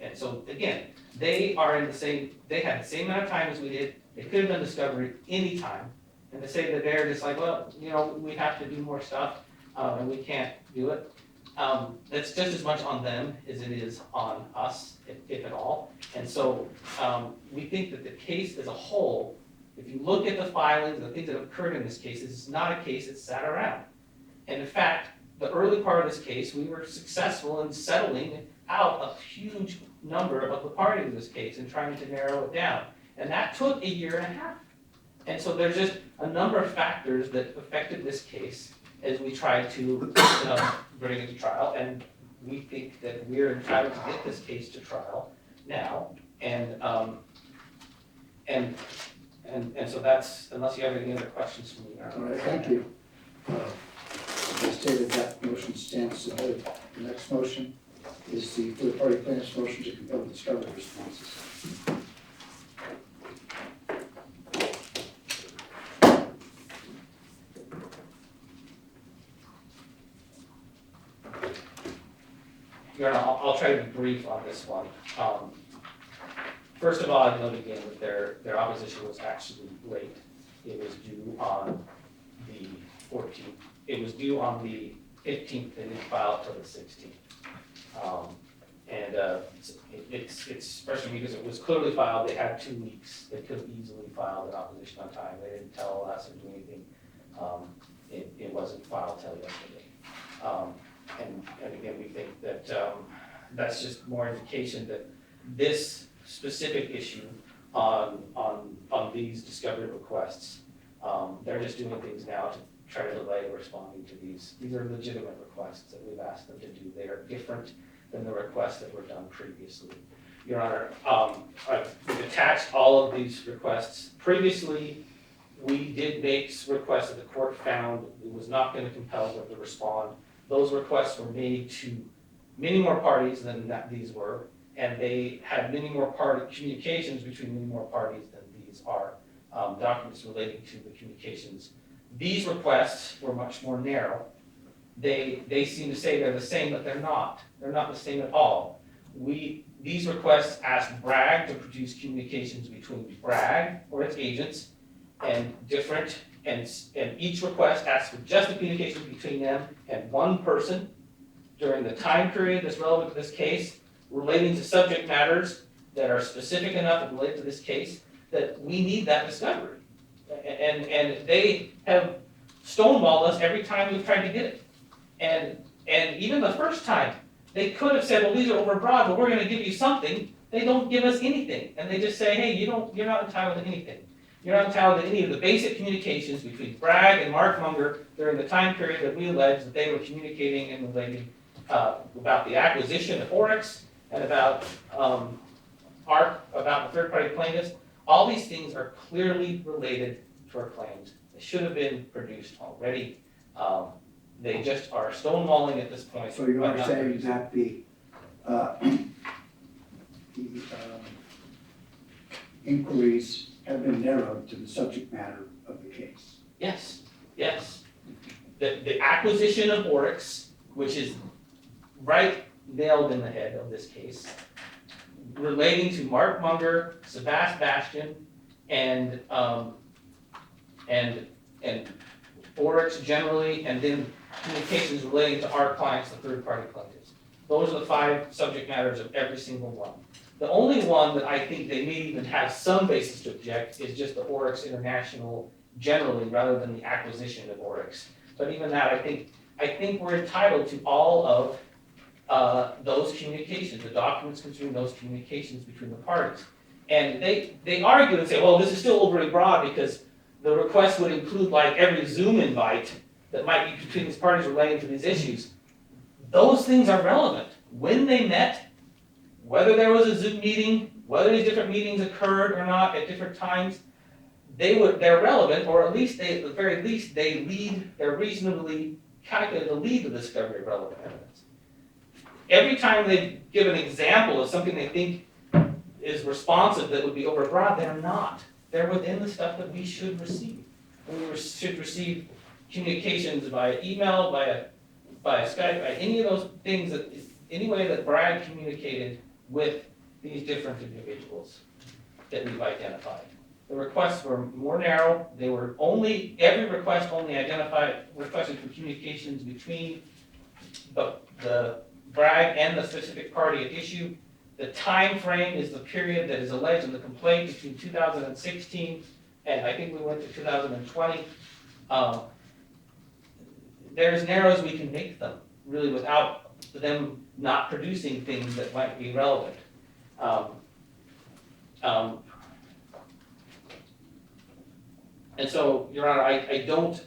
And so again, they had the same amount of time as we did. They could have done discovery anytime, and to say that they're just like, well, we have to do more stuff, and we can't do it. That's just as much on them as it is on us, if at all. And so we think that the case as a whole, if you look at the filings, the things that have occurred in this case, this is not a case that sat around. And in fact, the early part of this case, we were successful in settling out a huge number of the parties in this case and trying to narrow it down. And that took a year and a half. And so there's just a number of factors that affected this case as we tried to bring it to trial, and we think that we're entitled to get this case to trial now, and so that's, unless you have any other questions for me.
All right, thank you. As stated, that motion stands submitted. The next motion is the third-party plaintiff's motion to compel discovery responses.
I'll try to be brief on this one. First of all, I'd note again that their opposition was actually late. It was due on the 14th. It was due on the 15th, they didn't file till the 16th. It's especially because it was clearly filed, they had 2 weeks. They could have easily filed an opposition on time. They didn't tell us or do anything. It wasn't filed till yesterday. And again, we think that, that's just more indication that this specific issue on these discovery requests, they're just doing things now to try to delay responding to these. These are legitimate requests that we've asked them to do. They are different than the requests that were done previously. Your Honor, we've attached all of these requests. Previously, we did make requests that the court found it was not going to compel them to respond. Those requests were made to many more parties than these were, and they had many more communications between many more parties than these are documents relating to the communications. These requests were much more narrow. They seem to say they're the same, but they're not. They're not the same at all. These requests asked Bragg to produce communications between Bragg or its agents and each request asked for just the communications between them and one person during the time period that's relevant to this case, relating to subject matters that are specific enough and related to this case that we need that discovery. And they have stonewalled us every time we've tried to get it. And even the first time, they could have said, well, these are overbroad, but we're gonna give you something. They don't give us anything. And they just say, hey, you're not entitled to anything. You're not entitled to any of the basic communications between Bragg and Mark Munger during the time period that we allege that they were communicating and relating about the acquisition of Oryx and about about the third-party plaintiffs. All these things are clearly related to our claims. They should have been produced already. They just are stonewalling at this point.
So you
by
are
not
saying
producing.
that the inquiries have been narrowed to the subject matter of the case?
Yes, yes. The acquisition of Oryx, which is right nailed in the head of this case, relating to Mark Munger, Sebastian, and Oryx generally, and then communications relating to our clients, the third-party plaintiffs. Those are the 5 subject matters of every single one. The only one that I think they may even have some basis to object is just the Oryx International generally, rather than the acquisition of Oryx. But even that, I think we're entitled to all of those communications, the documents concerning those communications between the parties. And they argue and say, well, this is still overly broad because the request would include like every Zoom invite that might be between these parties relating to these issues. Those things are relevant. When they met, whether there was a Zoom meeting, whether these different meetings occurred or not at different times, they're relevant, or at least at the very least, they're reasonably calculated to lead to the discovery of relevant evidence. Every time they give an example of something they think is responsive that would be overbroad, they're not. They're within the stuff that we should receive. And we should receive communications via email, via Skype, by any of those things, any way that Bragg communicated with these different individuals that we've identified. The requests were more narrow. They were every request only requested for communications between the Bragg and the specific party at issue. The time frame is the period that is alleged in the complaint between 2016 and I think we went to 2020. They're as narrow as we can make them, really, without them not producing things that might be relevant. And so, Your Honor, I don't.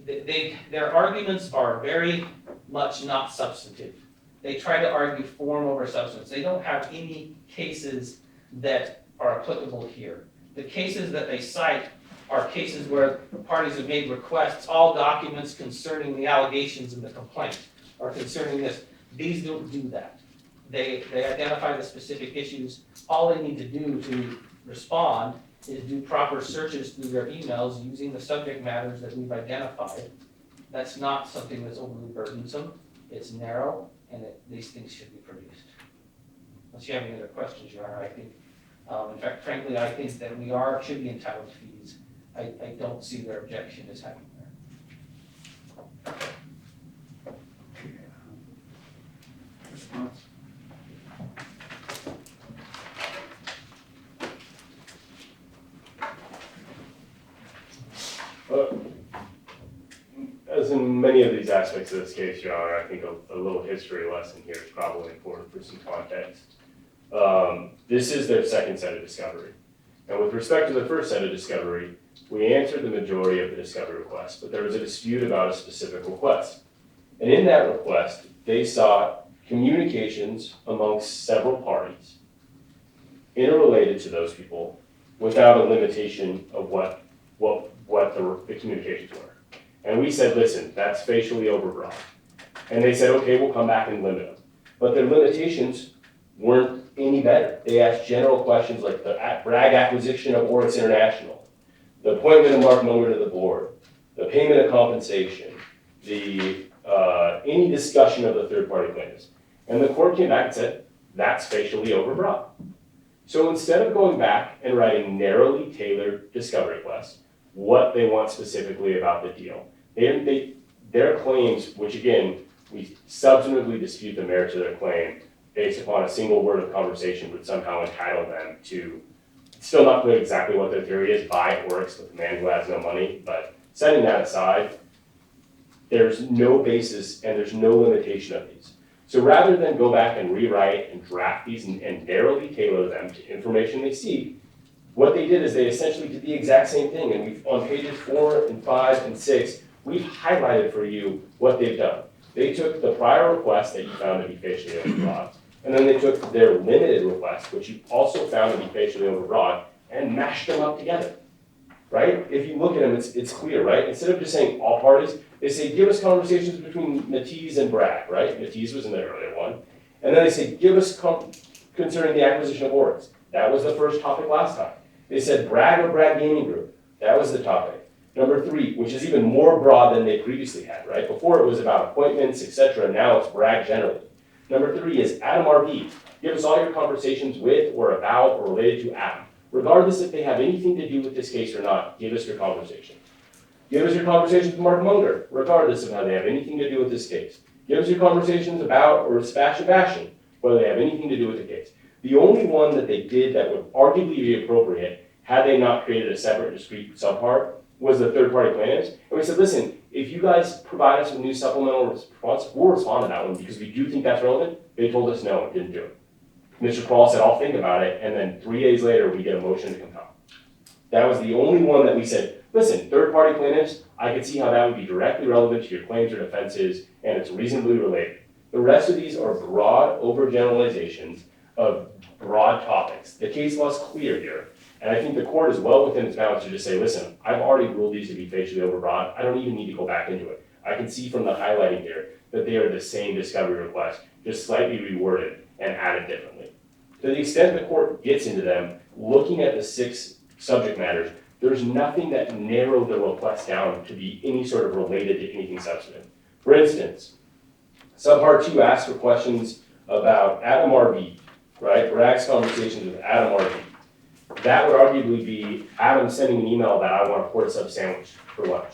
Their arguments are very much not substantive. They try to argue form over substance. They don't have any cases that are applicable here. The cases that they cite are cases where the parties have made requests, all documents concerning the allegations in the complaint or concerning this. These don't do that. They identify the specific issues. All they need to do to respond is do proper searches through their emails using the subject matters that we've identified. That's not something that's overly burdensome. It's narrow, and these things should be produced. Unless you have any other questions, Your Honor, I think, in fact, frankly, I think that we should be entitled to fees. I don't see their objection as having there.
Response?
As in many of these aspects of this case, Your Honor, I think a little history lesson here is probably important for some context. This is their second set of discovery. And with respect to the first set of discovery, we answered the majority of the discovery requests, but there was a dispute about a specific request. And in that request, they sought communications amongst several parties interrelated to those people without a limitation of what the communications were. And we said, listen, that's facially overbroad. And they said, okay, we'll come back and limit them. But their limitations weren't any better. They asked general questions like the Bragg acquisition of Oryx International, the appointment of Mark Munger to the board, the payment of compensation, any discussion of the third-party plaintiffs. And the court came back and said, that's facially overbroad. So instead of going back and writing narrowly tailored discovery requests, what they want specifically about the deal, their claims, which again, we substantively dispute the merits of their claim based upon a single word of conversation would somehow entitle them to, still not clear exactly what their theory is, buy Oryx with the man who has no money, but setting that aside, there's no basis and there's no limitation of these. So rather than go back and rewrite and draft these and narrowly tailor them to information they seek, what they did is they essentially did the exact same thing. And we've, on pages 4 and 5 and 6, we've highlighted for you what they've done. They took the prior request that you found to be facially overbroad, and then they took their limited request, which you also found to be facially overbroad, and mashed them up together, right? If you look at them, it's clear, right? Instead of just saying all parties, they say, give us conversations between Matisse and Bragg, right? Matisse was in the earlier one. And then they say, give us concerning the acquisition of Oryx. That was the first topic last time. They said Bragg or Bragg Gaming Group. That was the topic. Number 3, which is even more broad than they previously had, right? Before it was about appointments, etc. Now it's Bragg generally. Number 3 is Adam RV. Give us all your conversations with or about or related to Adam. Regardless if they have anything to do with this case or not, give us your conversation. Give us your conversations with Mark Munger, regardless of how they have anything to do with this case. Give us your conversations about or Sebastian Bastion, whether they have anything to do with the case. The only one that they did that would arguably be appropriate, had they not created a separate discrete subpart, was the third-party plaintiffs. And we said, listen, if you guys provide us with new supplemental response, we'll respond to that one because we do think that's relevant. They told us no and didn't do it. Mr. Prall said, I'll think about it, and then 3 days later, we get a motion to compel. That was the only one that we said, listen, third-party plaintiffs, I could see how that would be directly relevant to your claims or defenses, and it's reasonably related. The rest of these are broad overgeneralizations of broad topics. The case law is clear here, and I think the court is well within its bounds to just say, listen, I've already ruled these to be facially overbroad. I don't even need to go back into it. I can see from the highlighting here that they are the same discovery request, just slightly reworded and added differently. To the extent the court gets into them, looking at the 6 subject matters, there's nothing that narrowed the request down to be any sort of related to anything substantive. For instance, subpart 2 asks for questions about Adam RV, right? Bragg's conversations with Adam RV. That would arguably be Adam sending an email that I want a pork sub sandwich for lunch.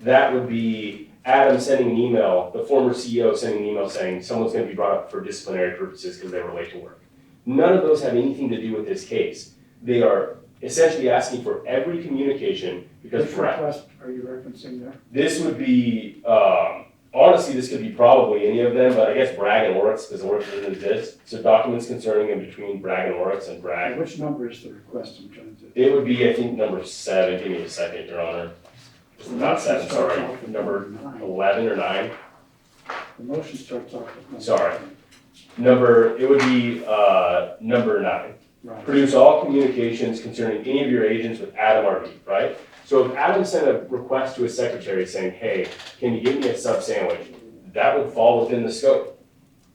That would be Adam sending an email, the former CEO sending an email saying someone's going to be brought up for disciplinary purposes because they were late to work. None of those have anything to do with this case. They are essentially asking for every communication because
Which request are you referencing there?
this would be, honestly, this could be probably any of them, but I guess Bragg and Oryx, because Oryx doesn't exist. So documents concerning and between Bragg and Oryx and Bragg.
Which number is the request I'm trying to?
It would be, I think, number 7. Give me a second, Your Honor. Not 7, sorry. Number 11 or 9.
The motion starts off with number.
Sorry.
9.
It would be number 9.
Right.
Produce all communications concerning any of your agents with Adam RV, right? So if Adam sent a request to his secretary saying, hey, can you give me a sub sandwich? That would fall within the scope,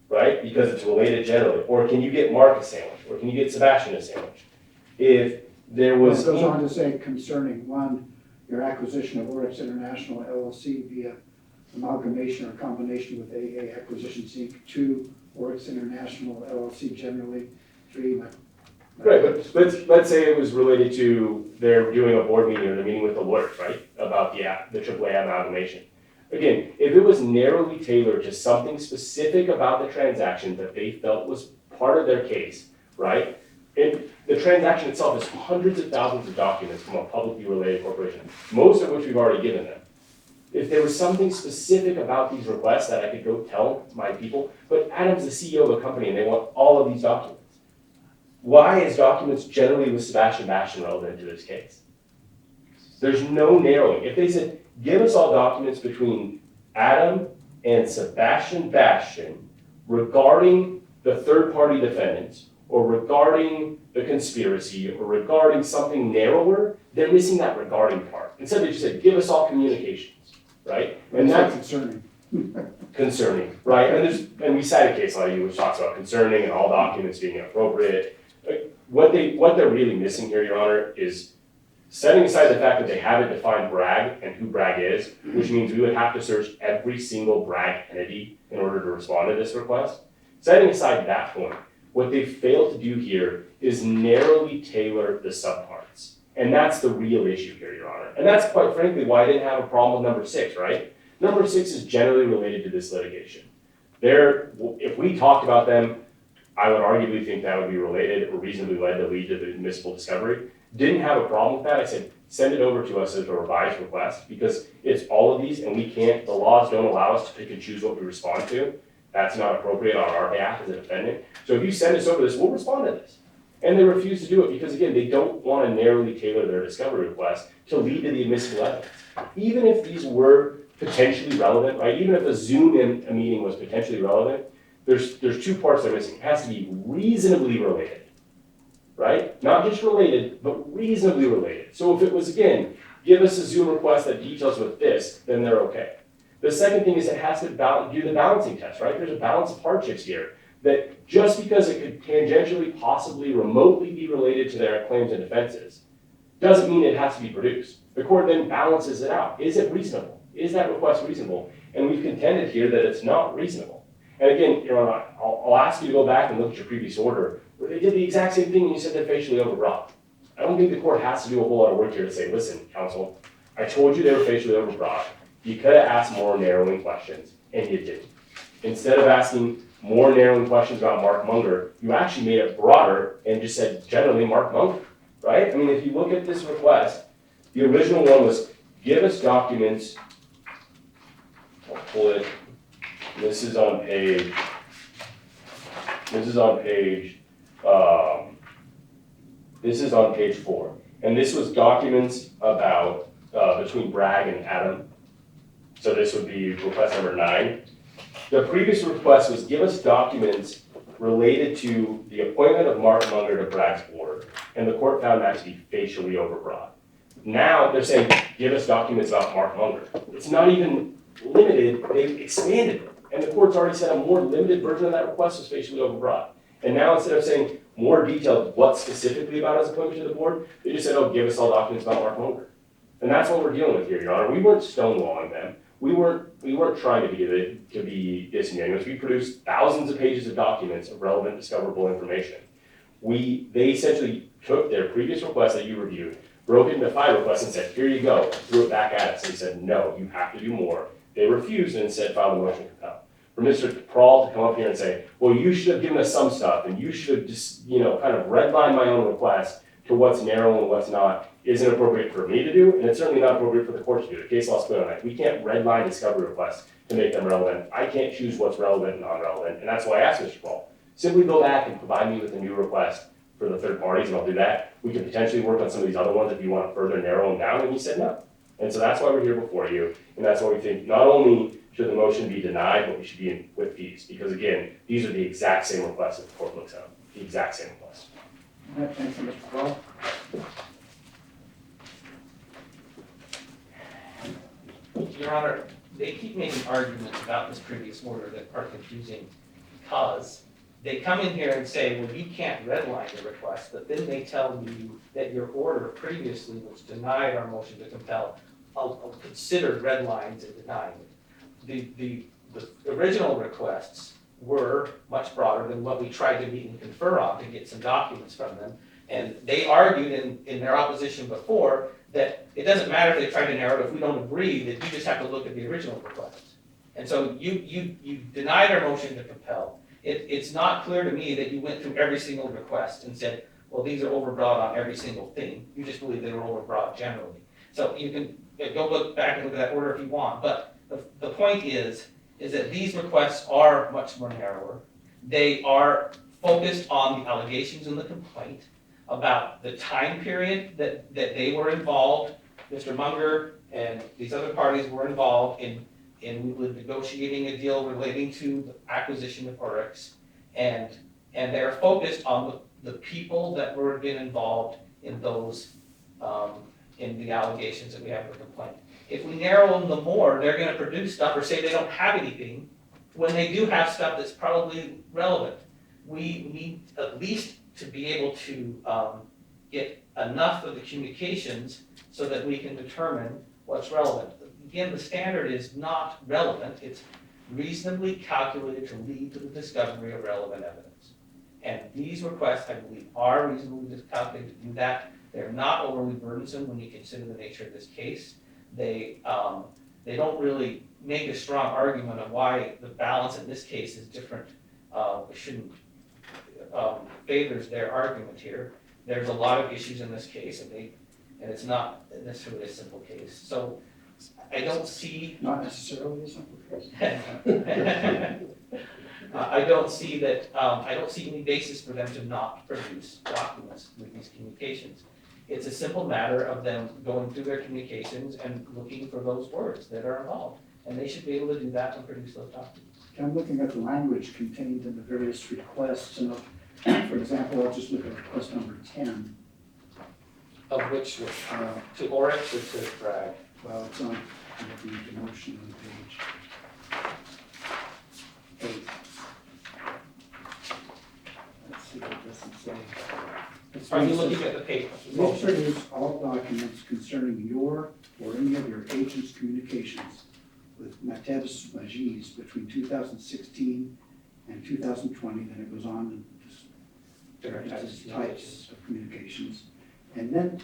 right? Because it's related generally. Or can you get Mark a sandwich? Or can you get Sebastian a sandwich? If there was...
It goes on to say concerning 1, your acquisition of Oryx International LLC via amalgamation or combination with AA Acquisitions Inc. 2, Oryx International LLC generally. 3,
Right, but let's say it was related to they're doing a board meeting or they're meeting with the lawyers, right, about the AAA amalgamation. Again, if it was narrowly tailored to something specific about the transaction that they felt was part of their case, right, and the transaction itself is hundreds of thousands of documents from a publicly related corporation, most of which we've already given them. If there was something specific about these requests that I could go tell my people, but Adam's the CEO of a company and they want all of these documents. Why is documents generally with Sebastian Bastian relevant to this case? There's no narrowing. If they said, give us all documents between Adam and Sebastian Bastian regarding the third-party defendants, or regarding the conspiracy, or regarding something narrower, they're missing that regarding part. Instead they just said, give us all communications, right? And that's
concerning.
concerning, right? And we cite a case law which talks about concerning and all documents being inappropriate. What they're really missing here, Your Honor, is setting aside the fact that they haven't defined Bragg and who Bragg is, which means we would have to search every single Bragg entity in order to respond to this request. Setting aside that point, what they failed to do here is narrowly tailor the subparts. And that's the real issue here, Your Honor. And that's quite frankly why I didn't have a problem with number 6, right? Number 6 is generally related to this litigation. If we talked about them, I would arguably think that would be related or reasonably led to lead to the admissible discovery. Didn't have a problem with that. I said, send it over to us as a revised request because it's all of these and the laws don't allow us to pick and choose what we respond to. That's not appropriate on our behalf as a defendant. So if you send us over this, we'll respond to this. And they refuse to do it because again, they don't want to narrowly tailor their discovery request to lead to the admissible evidence. Even if these were potentially relevant, right? Even if a Zoom-in a meeting was potentially relevant, there's 2 parts they're missing. It has to be reasonably related, right? Not just related, but reasonably related. So if it was, again, give us a Zoom request that details with this, then they're okay. The second thing is it has to do the balancing test, right? There's a balance of hardships here that just because it could tangentially, possibly, remotely be related to their claims and defenses, doesn't mean it has to be produced. The court then balances it out. Is it reasonable? Is that request reasonable? And we've contended here that it's not reasonable. And again, Your Honor, I'll ask you to go back and look at your previous order where they did the exact same thing and you said they're facially overbroad. I don't think the court has to do a whole lot of work here to say, listen, counsel, I told you they were facially overbroad. You could have asked more narrowing questions, and you didn't. Instead of asking more narrowing questions about Mark Munger, you actually made it broader and just said generally Mark Munger, right? I mean, if you look at this request, the original one was give us documents. I'll pull it. This is on page 4. And this was documents about, between Bragg and Adam. So this would be request number 9. The previous request was give us documents related to the appointment of Mark Munger to Bragg's board. And the court found that to be facially overbroad. Now they're saying, give us documents about Mark Munger. It's not even limited, they've expanded it. And the court's already said a more limited version of that request was facially overbroad. And now instead of saying more detailed what specifically about his appointment to the board, they just said, oh, give us all documents about Mark Munger. And that's what we're dealing with here, Your Honor. We weren't stonewalling them. We weren't trying to be disingenuous. We produced thousands of pages of documents of relevant discoverable information. They essentially took their previous request that you reviewed, broke it into 5 requests and said, here you go, threw it back at us. And he said, no, you have to do more. They refused and instead filed a motion to compel. For Mr. Prall to come up here and say, well, you should have given us some stuff and you should have just, kind of redlined my own request to what's narrow and what's not, isn't appropriate for me to do, and it's certainly not appropriate for the court to do. The case law is clear on that. We can't redline discovery requests to make them relevant. I can't choose what's relevant and non-relevant, and that's why I asked Mr. Prall. Simply go back and provide me with a new request for the third parties, and I'll do that. We can potentially work on some of these other ones if you want to further narrow them down, and he said no. And so that's why we're here before you, and that's why we think not only should the motion be denied, but we should be in with fees, because again, these are the exact same requests that the court looks at, the exact same requests.
All right, thank you, Mr. Prall.
Your Honor, they keep making arguments about this previous order that are confusing because they come in here and say, well, you can't redline the request, but then they tell you that your order previously, which denied our motion to compel, considered red lines and denying it. The original requests were much broader than what we tried to meet and confer on to get some documents from them. And they argued in their opposition before that it doesn't matter if they try to narrow it, if we don't agree, that you just have to look at the original request. And so you denied our motion to compel. It's not clear to me that you went through every single request and said, well, these are overbroad on every single thing. You just believe they were overbroad generally. So you can go look back and look at that order if you want, but the point is that these requests are much more narrower. They are focused on the allegations in the complaint about the time period that they were involved. Mr. Munger and these other parties were involved in negotiating a deal relating to the acquisition of Oryx. And they're focused on the people that were been involved in those, in the allegations that we have in the complaint. If we narrow them more, they're gonna produce stuff or say they don't have anything, when they do have stuff that's probably relevant. We need at least to be able to get enough of the communications so that we can determine what's relevant. Again, the standard is not relevant, it's reasonably calculated to lead to the discovery of relevant evidence. And these requests, I believe, are reasonably calculated to do that. They're not overly burdensome when you consider the nature of this case. They don't really make a strong argument of why the balance in this case is different, shouldn't, favors their argument here. There's a lot of issues in this case, and it's not necessarily a simple case. So I don't see.
Not necessarily a simple case.
I don't see that. I don't see any basis for them to not produce documents with these communications. It's a simple matter of them going through their communications and looking for those words that are involved, and they should be able to do that and produce those documents.
I'm looking at the language contained in the various requests, and for example, I'll just look at request number 10.
Of which, to Oryx or to Bragg?
Well, it's on the motion on page 8. Let's see what it doesn't say.
Are you looking at the paper?
Will produce all documents concerning your or any of your agent's communications with Matevs Magis between 2016 and 2020, then it goes on and just
Different
types of communications. And then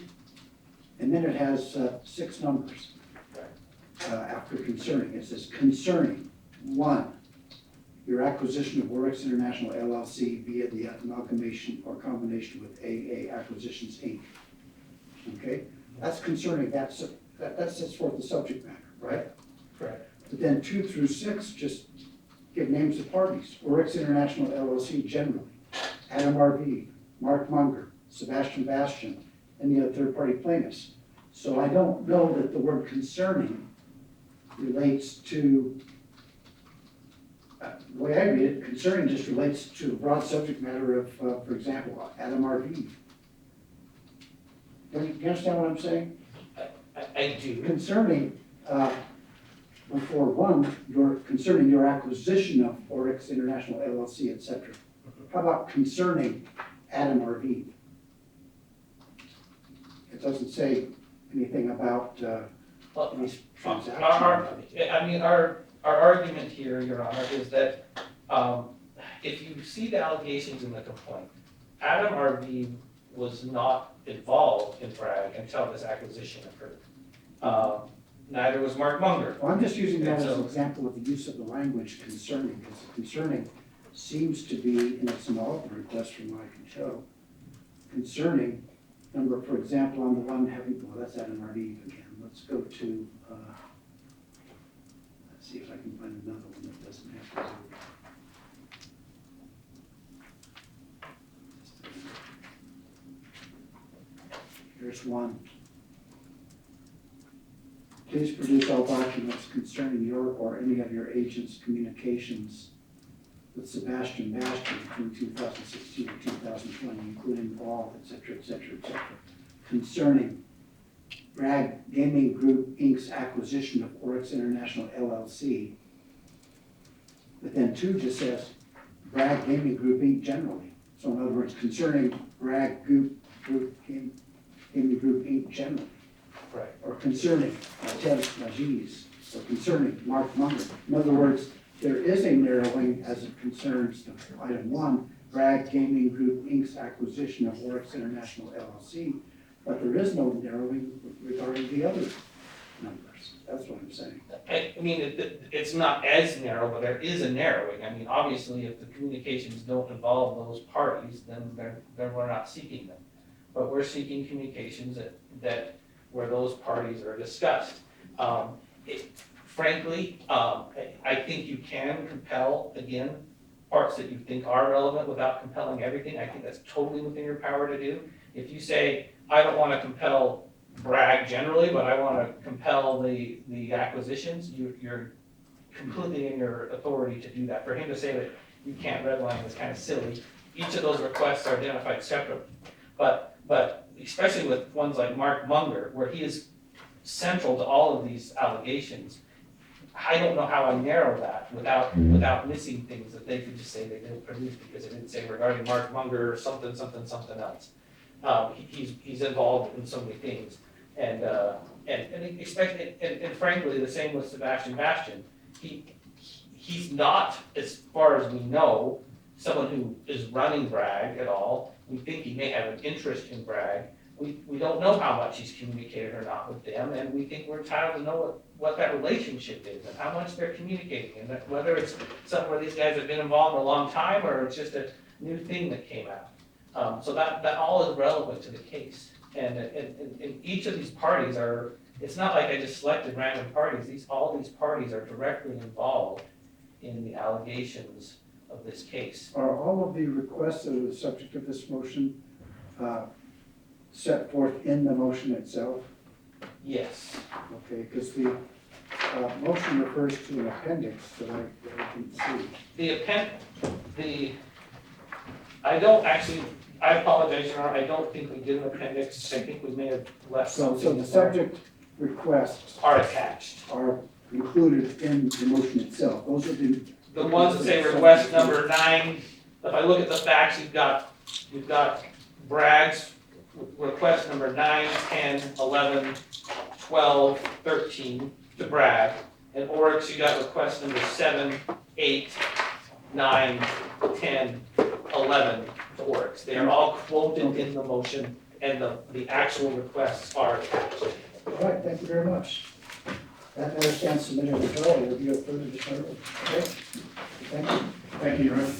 it has 6 numbers after concerning. It says concerning, 1, your acquisition of Oryx International LLC via the amalgamation or combination with AA Acquisitions Inc. Okay, that's concerning, that sets forth the subject matter, right?
Correct.
But then 2 through 6 just give names of parties. Oryx International LLC generally, Adam R.V., Mark Munger, Sebastian Bastian, and the other third-party plaintiffs. So I don't know that the word concerning relates to, the way I read it, concerning just relates to the broad subject matter of, for example, Adam R.V. Do you understand what I'm saying?
I do.
Concerning, for 1, concerning your acquisition of Oryx International LLC, et cetera. How about concerning Adam R.V.? It doesn't say anything about these transactions.
Our argument here, Your Honor, is that if you see the allegations in the complaint, Adam R.V. was not involved in Bragg until this acquisition occurred. Neither was Mark Munger.
Well, I'm just using that as an example of the use of the language concerning, because concerning seems to be, and it's an alt request from what I can tell, concerning, number, for example, on the one having, well, that's Adam R.V. again. Let's go to, let's see if I can find another one that doesn't have to do. Here's one. Please produce all documents concerning your or any of your agent's communications with Sebastian Bastian between 2016 and 2020, including Prall, et cetera, et cetera, et cetera, concerning Bragg Gaming Group Inc.'s acquisition of Oryx International LLC. But then 2 just says Bragg Gaming Group Inc. generally. So in other words, concerning Bragg Gaming Group Inc. generally.
Right.
Or concerning Matevs Magis, or concerning Mark Munger. In other words, there is a narrowing as it concerns item 1, Bragg Gaming Group Inc.'s acquisition of Oryx International LLC, but there is no narrowing regarding the other numbers. That's what I'm saying.
I mean, it's not as narrow, but there is a narrowing. I mean, obviously, if the communications don't involve those parties, then we're not seeking them. But we're seeking communications that where those parties are discussed. Frankly, I think you can compel, again, parts that you think are relevant without compelling everything. I think that's totally within your power to do. If you say, I don't want to compel Bragg generally, but I want to compel the acquisitions, you're completely in your authority to do that. For him to say that you can't redline is kind of silly. Each of those requests are identified separately. But especially with ones like Mark Munger, where he is central to all of these allegations, I don't know how I narrow that without missing things that they could just say they didn't produce because it didn't say regarding Mark Munger or something else. He's involved in so many things, and frankly, the same with Sebastian Bastian. He's not, as far as we know, someone who is running Bragg at all. We think he may have an interest in Bragg. We don't know how much he's communicated or not with them, and we think we're entitled to know what that relationship is and how much they're communicating, and whether it's something where these guys have been involved a long time or it's just a new thing that came out. So that all is relevant to the case. And each of these parties are, it's not like I just selected random parties. All these parties are directly involved in the allegations of this case.
Are all of the requests that are the subject of this motion set forth in the motion itself?
Yes.
Okay, because the motion refers to an appendix that I can see.
I apologize, Your Honor, I don't think we did an appendix. I think we may have left something.
So the subject requests
are attached.
are included in the motion itself. Those are the
ones that say request number 9. If I look at the facts, you've got Bragg's request number 9, 10, 11, 12, 13 to Bragg. And Oryx, you got request number 7, 8, 9, 10, 11 to Oryx. They are all quoted in the motion, and the actual requests are attached.
All right, thank you very much. That matter stands submitted to Prall. Review of further discussion. Okay, thank you.
Thank you, Your Honor.